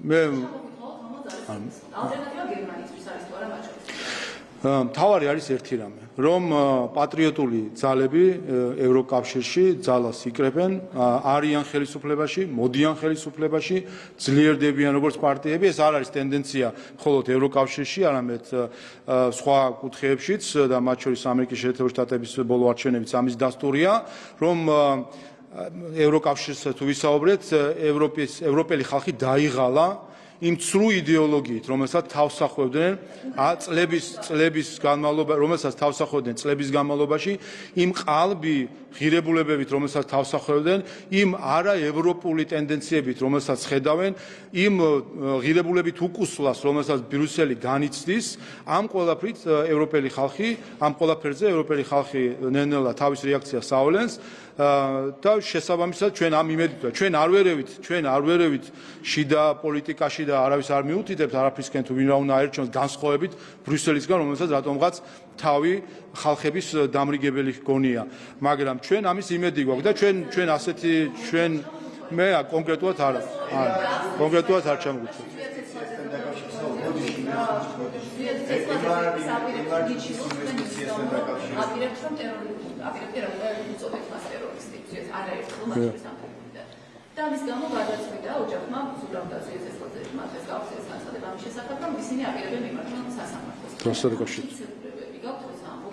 მე ალტერნატივა გერმანისთვის არის თუ არა მათ შორის? მთავარი არის ერთი რამე, რომ პატრიოტული ძალები ევროკავშირში ძალას იკრებენ, არიან ხელისუფლებაში, მოდიან ხელისუფლებაში, ძლიერდებიან როგორც პარტიები, ეს არ არის ტენდენცია მხოლოდ ევროკავშირში, არამედ სხვა კუთხეებშიც და მათ შორის ამერიკის შეერთებული შტატების ბოლო არჩევნებიც ამის დასტურია, რომ ევროკავშირს თუ ვისაუბრეთ, ევროპელი ხალხი დაიღალა იმ ცრუ იდეოლოგიით, რომელსაც თავსახავდნენ წლების განმავლობაში, იმ ყალბი ღირებულებებით, რომელსაც თავსახავდნენ, იმ არაევროპული ტენდენციებით, რომელსაც ხედავენ, იმ ღირებულებით უკუსლას, რომელსაც ბრიუსელი განიცდის, ამ ყველაფრით ევროპელი ხალხი, ამ ყველაფერზე ევროპელი ხალხი ნელ-ნელა თავის რეაქციას ავლენს და შესაბამისად ჩვენ ამ იმედით ვართ, ჩვენ არ ვერევით შიდა პოლიტიკაში და არავის არ მიუთითებთ არაფრისკენ თუ ვინ რა უნდა აერჩიოს განსხვავებით ბრიუსელისგან, რომელსაც რატომღაც თავი ხალხების დამრიგებელი გონია, მაგრამ ჩვენ ამის იმედი გვაქვს და ჩვენ ასეთი მე კონკრეტულად არ ჩამოვიცეთ. და ამის გამო გადაწყვიტა ოჯახმა ზურაბდაზე ეცეცხლაძე მათეს გავხსნეს განცხადება ამის შესახებ, რომ ისინი აპირებენ მიმართონ სასამართლოს. შეცდომები გაქვთ,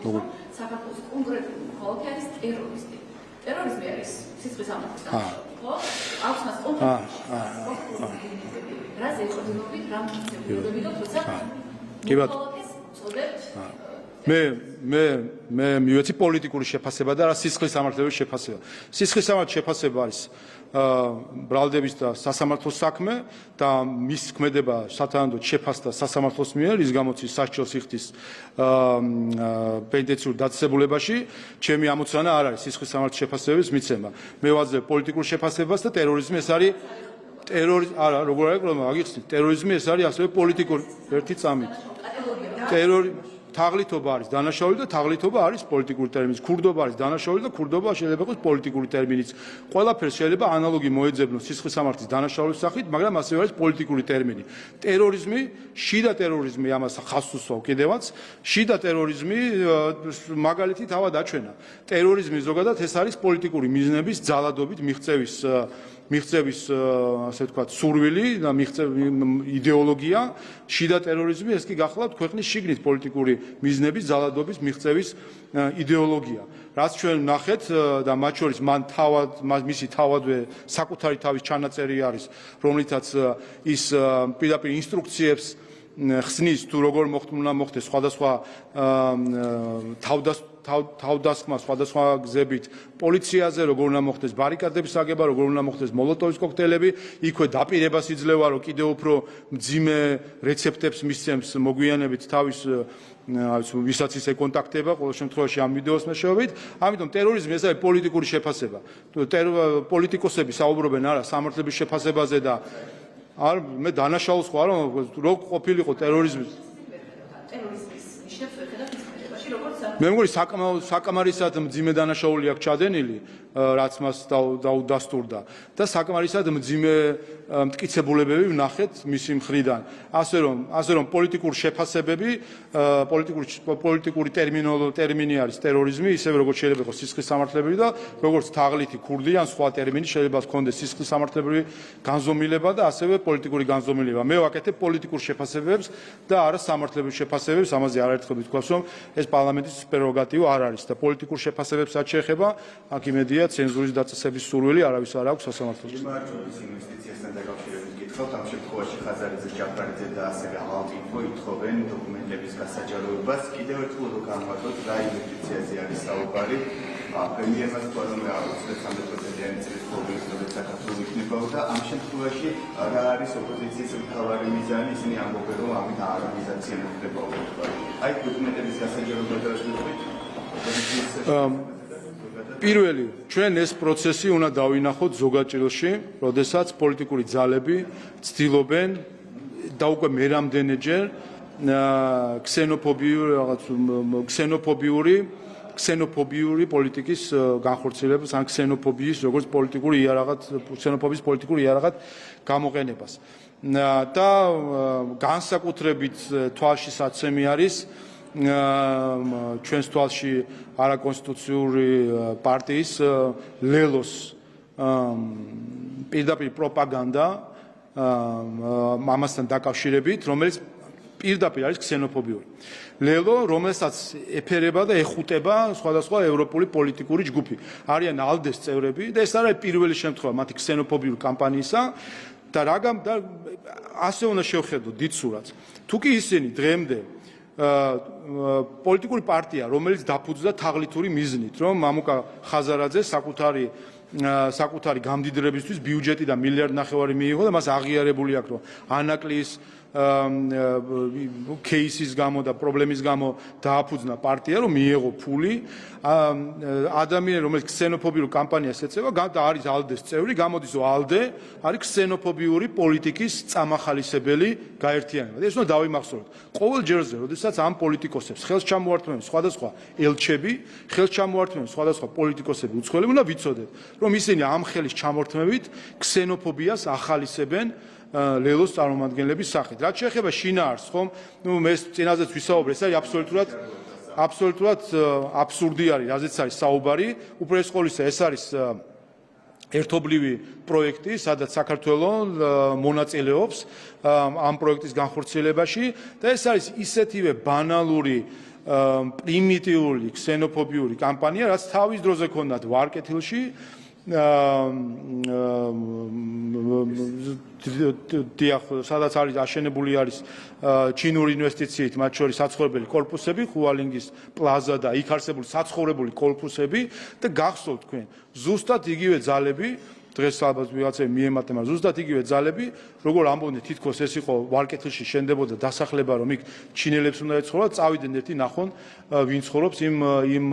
რომ საქართველოს კონკრეტული ხალხი არის ტერორისტი. ტერორიზმი არის სისხლის სამართლის დანაშაული, ხო? აქვს მას კონკრეტული რაზე ეყოდებოდით, რა მტკიცებულებები და თორსა მოქალაქეს წოდებთ მე მივეცი პოლიტიკური შეფასება და რა სისხლის სამართლების შეფასება. სისხლის სამართლის შეფასება არის ბრალდების და სასამართლოს საქმე და მის ქმედება სათანადოდ შეფასდა სასამართლოს მიერ, ის გამოცდის სასჯელს იხდის პენიტენციურ დაწესებულებაში. ჩემი ამოცანა არ არის სისხლის სამართლის შეფასებების მიცემა. მე ვაძლევ პოლიტიკურ შეფასებას და ტერორიზმი ეს არის როგორ არის პრობლემა, აგიხსნით, ტერორიზმი ეს არის ასევე პოლიტიკური ერთი წამით. თაღლითობა არის დანაშაული და თაღლითობა არის პოლიტიკური ტერმინიც. ქურდობა არის დანაშაული და ქურდობა შეიძლება იყოს პოლიტიკური ტერმინიც. ყველაფერს შეიძლება ანალოგი მოეძებნოს სისხლის სამართლის დანაშაულის სახით, მაგრამ ასევე არის პოლიტიკური ტერმინი. ტერორიზმი, შიდა ტერორიზმი ამას ხაზს უსვავ კიდევაც. შიდა ტერორიზმი მაგალითი თავად აჩვენა. ტერორიზმი ზოგადად ეს არის პოლიტიკური მიზნების ძალადობით მიღწევის ასე ვთქვათ სურვილი და იდეოლოგია. შიდა ტერორიზმი ეს კი გახლავთ ქვეყნის შიგნით პოლიტიკური მიზნების ძალადობის მიღწევის იდეოლოგია. რაც ჩვენ ვნახეთ და მათ შორის მისი თავადვე საკუთარი თავის ჩანაწერი არის, რომლითაც ის პირდაპირ ინსტრუქციებს ხსნის თუ როგორ უნდა მოხდეს სხვადასხვა თავდასხმა სხვადასხვა გზებით პოლიციაზე, როგორ უნდა მოხდეს ბარიკადების აგება, როგორ უნდა მოხდეს მოლოტოვის კოქტეილები, იქვე დაპირებას იძლევა, რომ კიდევ უფრო მძიმე რეცეპტებს მისცემს მოგვიანებით თავის ვისაც ის ეკონტაქტება, ყოველ შემთხვევაში ამ ვიდეოს მეშვეობით. ამიტომ ტერორიზმი ეს არის პოლიტიკური შეფასება. პოლიტიკოსები საუბრობენ არა სამართლების შეფასებაზე და არ მე დანაშაულს ხო არა რო ყოფილიყო ტერორიზმის ნიშნებს ვერ ხედავთ ის ქმედებაში, როგორც მე მგონი საკამარისად მძიმე დანაშაული აქვს ჩადენილი, რაც მას დაუდასტურდა და საკამარისად მძიმე მტკიცებულებები ვნახეთ მისი მხრიდან. ასე რომ პოლიტიკურ შეფასებები, პოლიტიკური ტერმინი არის ტერორიზმი, ისევე როგორც შეიძლება იყოს სისხლის სამართლებრივი და როგორც თაღლითი ქურდი ან სხვა ტერმინი შეიძლება ჰქონდეს სისხლის სამართლებრივი განზომილება და ასევე პოლიტიკური განზომილება. მე ვაკეთებ პოლიტიკურ შეფასებებს და არა სამართლებრივ შეფასებებს, ამაზე არაერთხელ ვთქვას, რომ ეს პარლამენტის პრეროგატივა არ არის და პოლიტიკურ შეფასებებსაც შეეხება, აქ იმედია ცენზურის დაწესების სურვილი არავის არ აქვს სასამართლოში. მიმართულების ინვესტიციასთან დაკავშირებით გითხავთ, ამ შემთხვევაში ხაზარიძე, ჯაფარიძე და ასევე ალტინფო ითხოვენ დოკუმენტების გასაჯაროებას. კიდევ ერთხელ რომ განვადოთ, რა ინვესტიციაზე არის საუბარი. პრემიერმა თქვა, რომ 33%-იანი წლის პროგრესული საქართველოს იქნებოდა. ამ შემთხვევაში რა არის ოპოზიციის მთავარი მიზანი? ისინი ამბობენ, რომ ამით არამიზაცია მოხდება უკვე. აი დოკუმენტების გასაჯაროება და პირველი, ჩვენ ეს პროცესი უნდა დავინახოთ ზოგაჭრილში, როდესაც პოლიტიკური ძალები ცდილობენ და უკვე მერამდენეჯერ ქსენოფობიური პოლიტიკის განხორციელებას ან ქსენოფობიის როგორც ქსენოფობიის პოლიტიკური იარაღად გამოყენებას. და განსაკუთრებით თვალშისაცემი არის ჩვენს თვალში არაკონსტიტუციური პარტიის ლელოს პირდაპირ პროპაგანდა ამასთან დაკავშირებით, რომელიც პირდაპირ არის ქსენოფობიური. ლელო, რომელსაც ეფერება და ეხუტება სხვადასხვა ევროპული პოლიტიკური ჯგუფი. არიან ალდეს წევრები და ეს არის პირველი შემთხვევა მათი ქსენოფობიური კამპანიისა და ასე უნდა შევხედოთ დიდ სურათს. თუ კი ისინი დღემდე პოლიტიკური პარტია, რომელიც დაფუძნდა თაღლითური მიზნით, რომ მამუკა ხაზარაძე საკუთარი გამდიდრებისთვის ბიუჯეტი და 1.5 მილიარდი მიიღო და მას აღიარებული აქვს, რომ ანაკლის кейსის გამო და პრობლემის გამო დააფუძნა პარტია, რომ მიიღო ფული. ადამიანი, რომელიც ქსენოფობიურ კამპანიას ეწევა და არის ალდეს წევრი, გამოდის, რომ ალდე არის ქსენოფობიური პოლიტიკის წამახალისებელი გაერთიანება. ეს უნდა დავიმახსოვროთ. ყოველ ჯერზე, როდესაც ამ პოლიტიკოსებს ხელს ჩამოართმევენ სხვადასხვა ელჩები, ხელს ჩამოართმევენ სხვადასხვა პოლიტიკოსები უცხოელები, უნდა ვიცოდეთ, რომ ისინი ამ ხელის ჩამორთმევით ქსენოფობიას ახალისებენ ლელოს წარმომადგენლების სახით. რაც შეეხება შინაარსს, ხომ? მე წინაზეც ვისაუბრე, ეს არის აბსოლუტურად აბსურდი არის, რაზეც არის საუბარი. უპირველეს ყოვლისა, ეს არის ერთობლივი პროექტი, სადაც საქართველოს მონაწილეობს ამ პროექტის განხორციელებაში და ეს არის ისეთივე ბანალური პრიმიტიული ქსენოფობიური კამპანია, რაც თავის დროზე ქონდათ ვარკეთილში სადაც არის აშენებული არის ჩინური ინვესტიციით, მათ შორის საცხოვრებელი კორპუსები, ხუალინგის პლაზა და იქ არსებული საცხოვრებელი კორპუსები და გახსოვთ თქვენ, ზუსტად იგივე ძალები დღეს ალბათ ვიღაცები მიემატა, მაგრამ ზუსტად იგივე ძალები, როგორ ამბობდნენ, თითქოს ეს იყო ვარკეთილში შენდებოდა დასახლება, რომ იქ ჩინელებს უნდა ეცხოვრათ, წავიდნენ ერთი ნახონ, ვინ ცხოვრობს იმ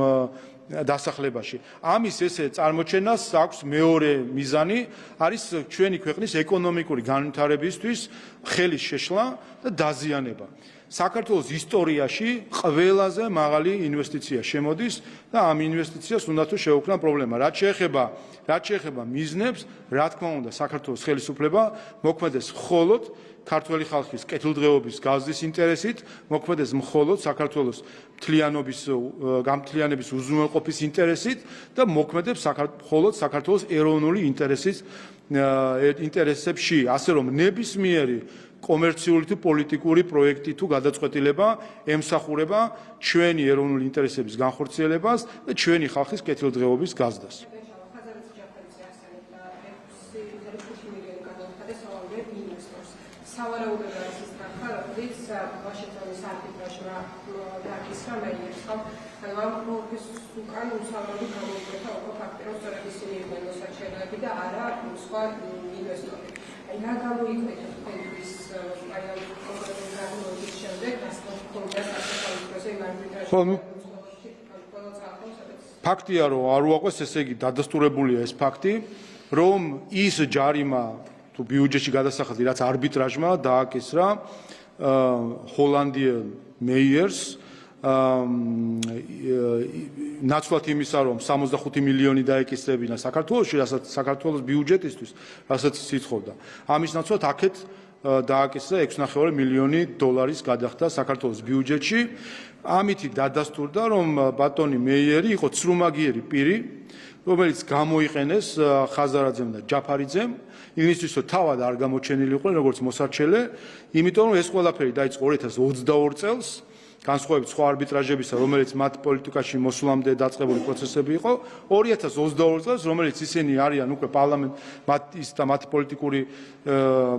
დასახლებაში. ამის ესე წარმოჩენას აქვს მეორე მიზანი, არის ჩვენი ქვეყნის ეკონომიკური განვითარებისთვის ხელის შეშლა და დაზიანება. საქართველოს ისტორიაში ყველაზე მაღალი ინვესტიცია შემოდის და ამ ინვესტიციას უნდა თუ შეუქმნა პრობლემა. რაც შეეხება მიზნებს, რა თქმა უნდა, საქართველოს ხელისუფლება მოქმედებს მხოლოდ ქართველი ხალხის კეთილდღეობის გაზრდის ინტერესით, მოქმედებს მხოლოდ საქართველოს გამთლიანების უზრუნველყოფის ინტერესით და მოქმედებს მხოლოდ საქართველოს ეროვნული ინტერესებში, ასე რომ ნებისმიერი კომერციული თუ პოლიტიკური პროექტი თუ გადაწყვეტილება ემსახურება ჩვენი ეროვნული ინტერესების განხორციელებას და ჩვენი ხალხის კეთილდღეობის გაზრდას. სავარაუდოდ არის ის თანხა, რომელიც ვაშინგტონის არბიტრაჟმა დააკისრა მეიერს, ხო? ანუ ამ პროცესს უკან უსამართლოდ გამოიკვეთა უფრო ფაქტი, რომ სწორედ ისინი იყვნენ მოსაჩვენებლები და არა სხვა ინვესტორები. აი რა გამოიკვეთა თქვენთვის აი ამ პროგრამის შემდეგ, რასაც ჰქონდა საქართველოს პროცესზე არბიტრაჟი. ფაქტია, რომ არ უაყვეს, ესე იგი დადასტურებულია ეს ფაქტი, რომ ის ჯარიმა თუ ბიუჯეტში გადასახადი, რაც არბიტრაჟმა დააკისრა ჰოლანდიელ მეიერს ნაცვლად იმისა, რომ 65 მილიონი დაეკისრებინა საქართველოში, რასაც საქართველოს ბიუჯეტისთვის, რასაც ითხოვდა. ამის ნაცვლად აქეთ დააკისრა 6.5 მილიონი დოლარის გადახდა საქართველოს ბიუჯეტში. ამითი დადასტურდა, რომ ბატონი მეიერი იყო ცრუმაგიერი პირი, რომელიც გამოიყენეს ხაზარაძემ და ჯაფარიძემ იმისთვის, რომ თავად არ გამოჩენილიყვნენ როგორც მოსარჩელე, იმიტომ რომ ეს ყველაფერი დაიწყო 2022 წელს, განსხვავებით სხვა არბიტრაჟებისა, რომელიც მათ პოლიტიკაში მოსვლამდე დაწყებული პროცესები იყო, 2022 წელს, რომელიც ისინი არიან უკვე მათი პოლიტიკური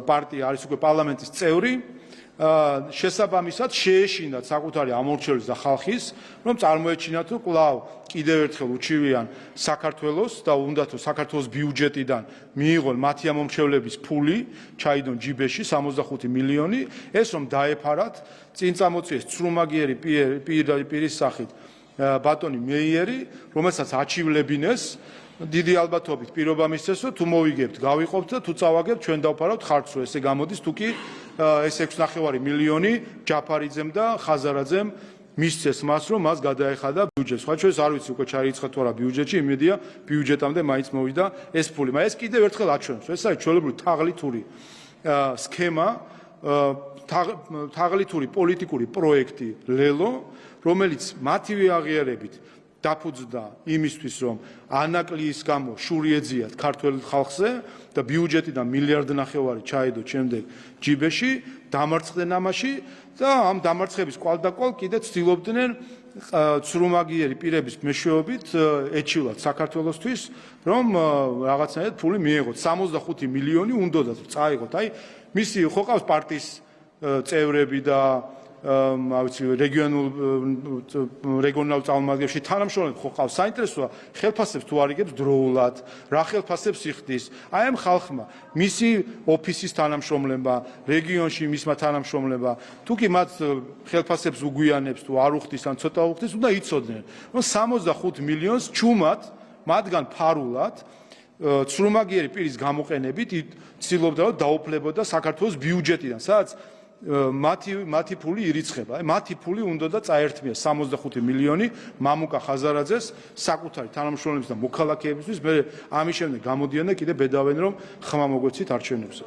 პარტია არის უკვე პარლამენტის წევრი, შესაბამისად შეეშინათ საკუთარი ამორჩევლის და ხალხის, რომ წარმოეჩინათ, რომ კვლავ კიდევ ერთხელ უჩივიან საქართველოს და უნდა თუ საქართველოს ბიუჯეტიდან მიიღონ მათი ამორჩევლების ფული, ჩაიდონ ჯიბეში 65 მილიონი, ეს რომ დაეფარათ, წინ წამოწიეს ცრუმაგიერი პირის სახით ბატონი მეიერი, რომელსაც აჩივლებინეს დიდი ალბათობით პირობა მისცეს, რომ თუ მოვიგებთ, გავიყოფთ და თუ წავაგებთ, ჩვენ დავფარავთ ხარცო. ესე გამოდის, თუ კი ეს 6.5 მილიონი ჯაფარიძემ და ხაზარაძემ მისცეს მას, რომ მას გადაეხადა ბიუჯეტს. სხვა ჩვენს არ ვიცი უკვე ჩაირიცხა თუ არა ბიუჯეტში, იმედია ბიუჯეტამდე მაინც მოვიდა ეს ფული. მაგრამ ეს კიდევ ერთხელ აჩვენებს, ეს არის ჩვეულებრივი თაღლითური სქემა, თაღლითური პოლიტიკური პროექტი ლელო, რომელიც მათივე აღიარებით დაფუძნდა იმისთვის, რომ ანაკლიის გამო შური ეძიათ ქართველ ხალხზე და ბიუჯეტიდან 1.5 მილიარდი ჩაედოთ შემდეგ ჯიბეში, დამარცხდნენ ამაში და ამ დამარცხების კვალდაკვალ კიდე ცდილობდნენ ცრუმაგიერი პირების მეშვეობით ეჩილათ საქართველოსთვის, რომ რაღაცნაირად ფული მიეღოთ. 65 მილიონი უნდათ წაიღოთ. აი, მისი ხო ყავს პარტიის წევრები და რეგიონალურ წარმომადგენლებში თანამშრომლები ხო ყავს. საინტერესოა, ხელფასებს თუ არიგებს დროულად, რა ხელფასებს იხდის. აი ამ ხალხმა, მისი ოფისის თანამშრომლებმა, რეგიონში მისმა თანამშრომლებმა, თუ კი მათ ხელფასებს უგვიანებს თუ არ უხდის ან ცოტა უხდის, უნდა იცოდნენ, რომ 65 მილიონს ჩუმად, მათგან ფარულად ცრუმაგიერი პირის გამოყენებით ცდილობდა რომ დაუფლებოდა საქართველოს ბიუჯეტიდან, სადაც მათი ფული ირიცხება. მათი ფული უნდა და წაერთმია 65 მილიონი მამუკა ხაზარაძეს საკუთარი თანამშრომლების და მოქალაქეებისთვის. მე ამის შემდეგ გამოდიან და კიდე ბედავენ, რომ ხმა მოგვეცით არჩევნებზე.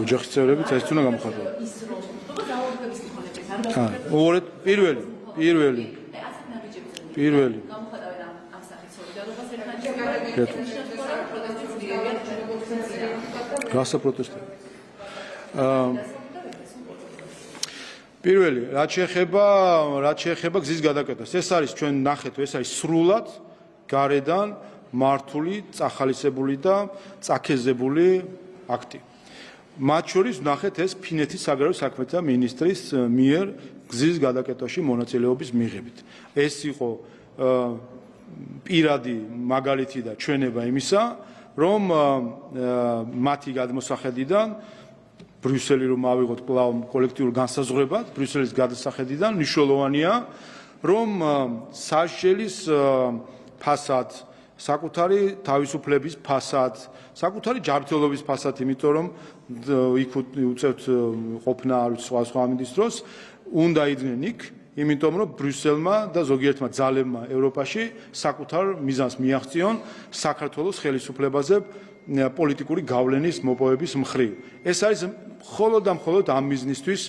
ოჯახის წევრები წესით უნდა გამოხატოს. პირველი გასაპროტესტო. პირველი, რაც შეეხება გზის გადაკეთებას, ეს არის ჩვენ ნახეთ, ეს არის სრულად გარედან მართული, წახალისებული და წაქეზებული აქტი. მათ შორის ნახეთ ეს ფინეთის საგარეო საქმეთა მინისტრის მიერ გზის გადაკეთებაში მონაწილეობის მიღებით. ეს იყო პირადი მაგალითი და ჩვენება იმისა, რომ მათი გადმოსახედიდან ბრიუსელი რომ ავიღოთ კვლავ კოლექტიურ განსაზღვრებად, ბრიუსელის გადასახედიდან მნიშვნელოვანია, რომ სასჯელის ფასად, საკუთარი თავისუფლების ფასად, საკუთარი ჯანმრთელობის ფასად, იმიტომ რომ იქ უწევთ ყოფნა არ ვიცი სხვა მინისტროს, უნდა იდგნენ იქ, იმიტომ რომ ბრიუსელმა და ზოგიერთმა ძალებმა ევროპაში საკუთარ მიზანს მიაღწიონ საქართველოს ხელისუფლებაზე პოლიტიკური გავლენის მოპოვების მხრივ. ეს არის მხოლოდ და მხოლოდ ამ მიზნისთვის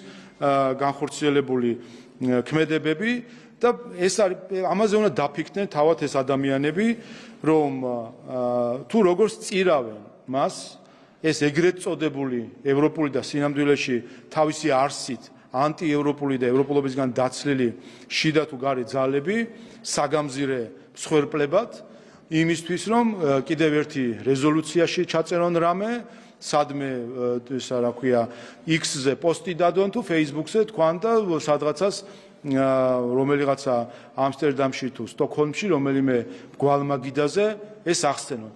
განხორციელებული ქმედებები და ეს არის ამაზე უნდა დაფიქრდნენ თავად ეს ადამიანები, რომ თუ როგორც წირავენ მას ეს ეგრეთ წოდებული ევროპული და სინამდვილეში თავისი არსით ანტიევროპული და ევროპულობისგან დაცლილი შიდა თუ გარე ძალები საგამზირე მსხვერპლებად იმისთვის რომ კიდევ ერთი რეზოლუციაში ჩაწერონ რამე სადმე ისა რა ქვია X-ზე პოსტი დადონ თუ Facebook-ზე თქვან და სადღაცას რომელიღაცა ამსტერდამში თუ სტოკჰოლმში რომელიმე გვალმაგიდაზე ეს ახსენონ.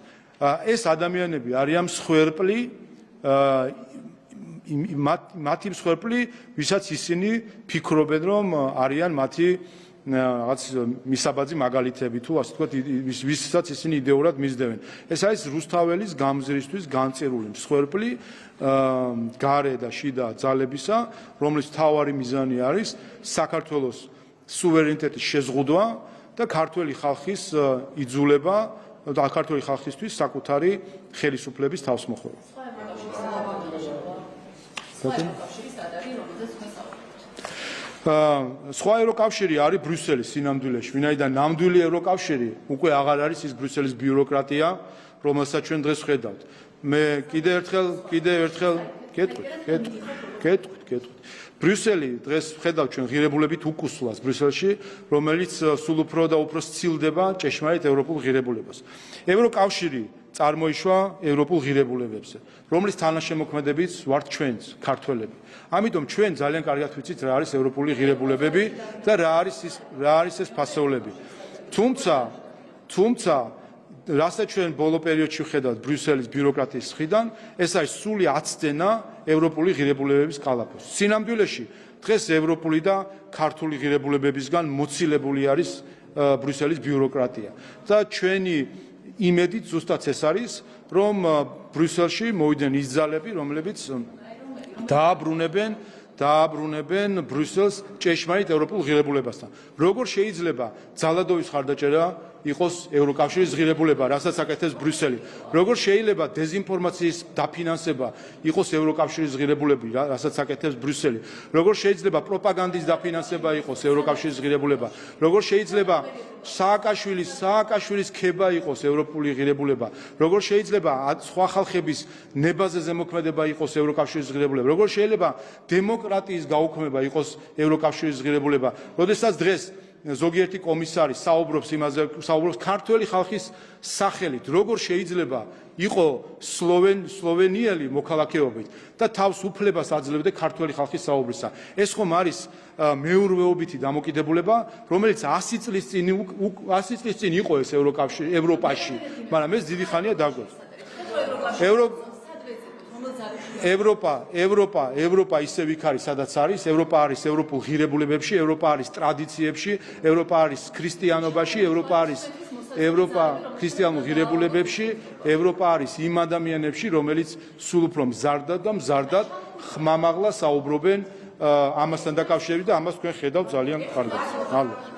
ეს ადამიანები არიან მსხვერპლი მათი მსხვერპლი, ვისაც ისინი ფიქრობენ, რომ არიან მათი რაღაც მისაბაძი მაგალითები თუ ასე ვთქვათ, ვისაც ისინი იდეურად მისდევენ. ეს არის რუსთაველის გამზირისთვის განწირული მსხვერპლი გარე და შიდა ძალებისა, რომლის მთავარი მიზანი არის საქართველოს სუვერენიტეტის შეზღუდვა და ქართველი ხალხის იძულება და ქართველი ხალხისთვის საკუთარი ხელისუფლების თავსმოხვევა. სხვა ევროკავშირი არის ბრიუსელის სინამდვილეში, ვინაიდან ნამდვილი ევროკავშირი უკვე აღარ არის ის ბრიუსელის ბიუროკრატია, რომელსაც ჩვენ დღეს ხედავთ. მე კიდევ ერთხელ გეტყვით. ბრიუსელი დღეს ხედავთ ჩვენ ღირებულებით უკუსლას ბრიუსელში, რომელიც სულ უფრო და უფრო სცილდება ჭეშმარიტ ევროპულ ღირებულებას. ევროკავშირი წარმოიშვა ევროპულ ღირებულებებზე, რომლის თანაშემოქმედებიც ვართ ჩვენც, ქართველები. ამიტომ ჩვენ ძალიან კარგად ვიცით რა არის ევროპული ღირებულებები და რა არის ეს ფასეულები. თუმცა რასაც ჩვენ ბოლო პერიოდში ვხედავთ ბრიუსელის ბიუროკრატიის მხრიდან, ეს არის სრული აცდენა ევროპული ღირებულებების კალაფოს. სინამდვილეში დღეს ევროპული და ქართული ღირებულებებისგან მოცილებული არის ბრიუსელის ბიუროკრატია და ჩვენი იმედით ზუსტად ეს არის, რომ ბრიუსელში მოვიდნენ ის ძალები, რომლებიც დააბრუნებენ ბრიუსელს ჭეშმარიტ ევროპულ ღირებულებასთან. როგორ შეიძლება ძალადობის ხარდაჭერა იყოს ევროკავშირის ღირებულება, რასაც აკეთებს ბრიუსელი? როგორ შეიძლება დეზინფორმაციის დაფინანსება იყოს ევროკავშირის ღირებულები, რასაც აკეთებს ბრიუსელი? როგორ შეიძლება პროპაგანდის დაფინანსება იყოს ევროკავშირის ღირებულება? როგორ შეიძლება სააკაშვილის ქება იყოს ევროპული ღირებულება? როგორ შეიძლება სხვა ხალხების ნებაზე ზემოქმედება იყოს ევროკავშირის ღირებულება? როგორ შეიძლება დემოკრატიის გაუქმება იყოს ევროკავშირის ღირებულება? როდესაც დღეს ზოგიერთი კომისარი საუბრობს ქართველი ხალხის სახელით, როგორ შეიძლება იყო სლოვენიელი მოქალაქეობით და თავს უფლებას აძლევდა ქართველი ხალხის საუბრისა. ეს ხომ არის მეურვეობითი დამოკიდებულება, რომელიც 100 წლის წინ იყო ეს ევროპაში, მაგრამ ეს დიდი ხანია დაგვეც. ევროპა ისევ იქ არის, სადაც არის. ევროპა არის ევროპულ ღირებულებებში, ევროპა არის ტრადიციებში, ევროპა არის ქრისტიანობაში, ევროპა ქრისტიანულ ღირებულებებში, ევროპა არის იმ ადამიანებში, რომელიც სულ უფრო მზარდად ხმამაღლა საუბრობენ ამასთან დაკავშირებით და ამას თქვენ ხედავთ ძალიან კარგად.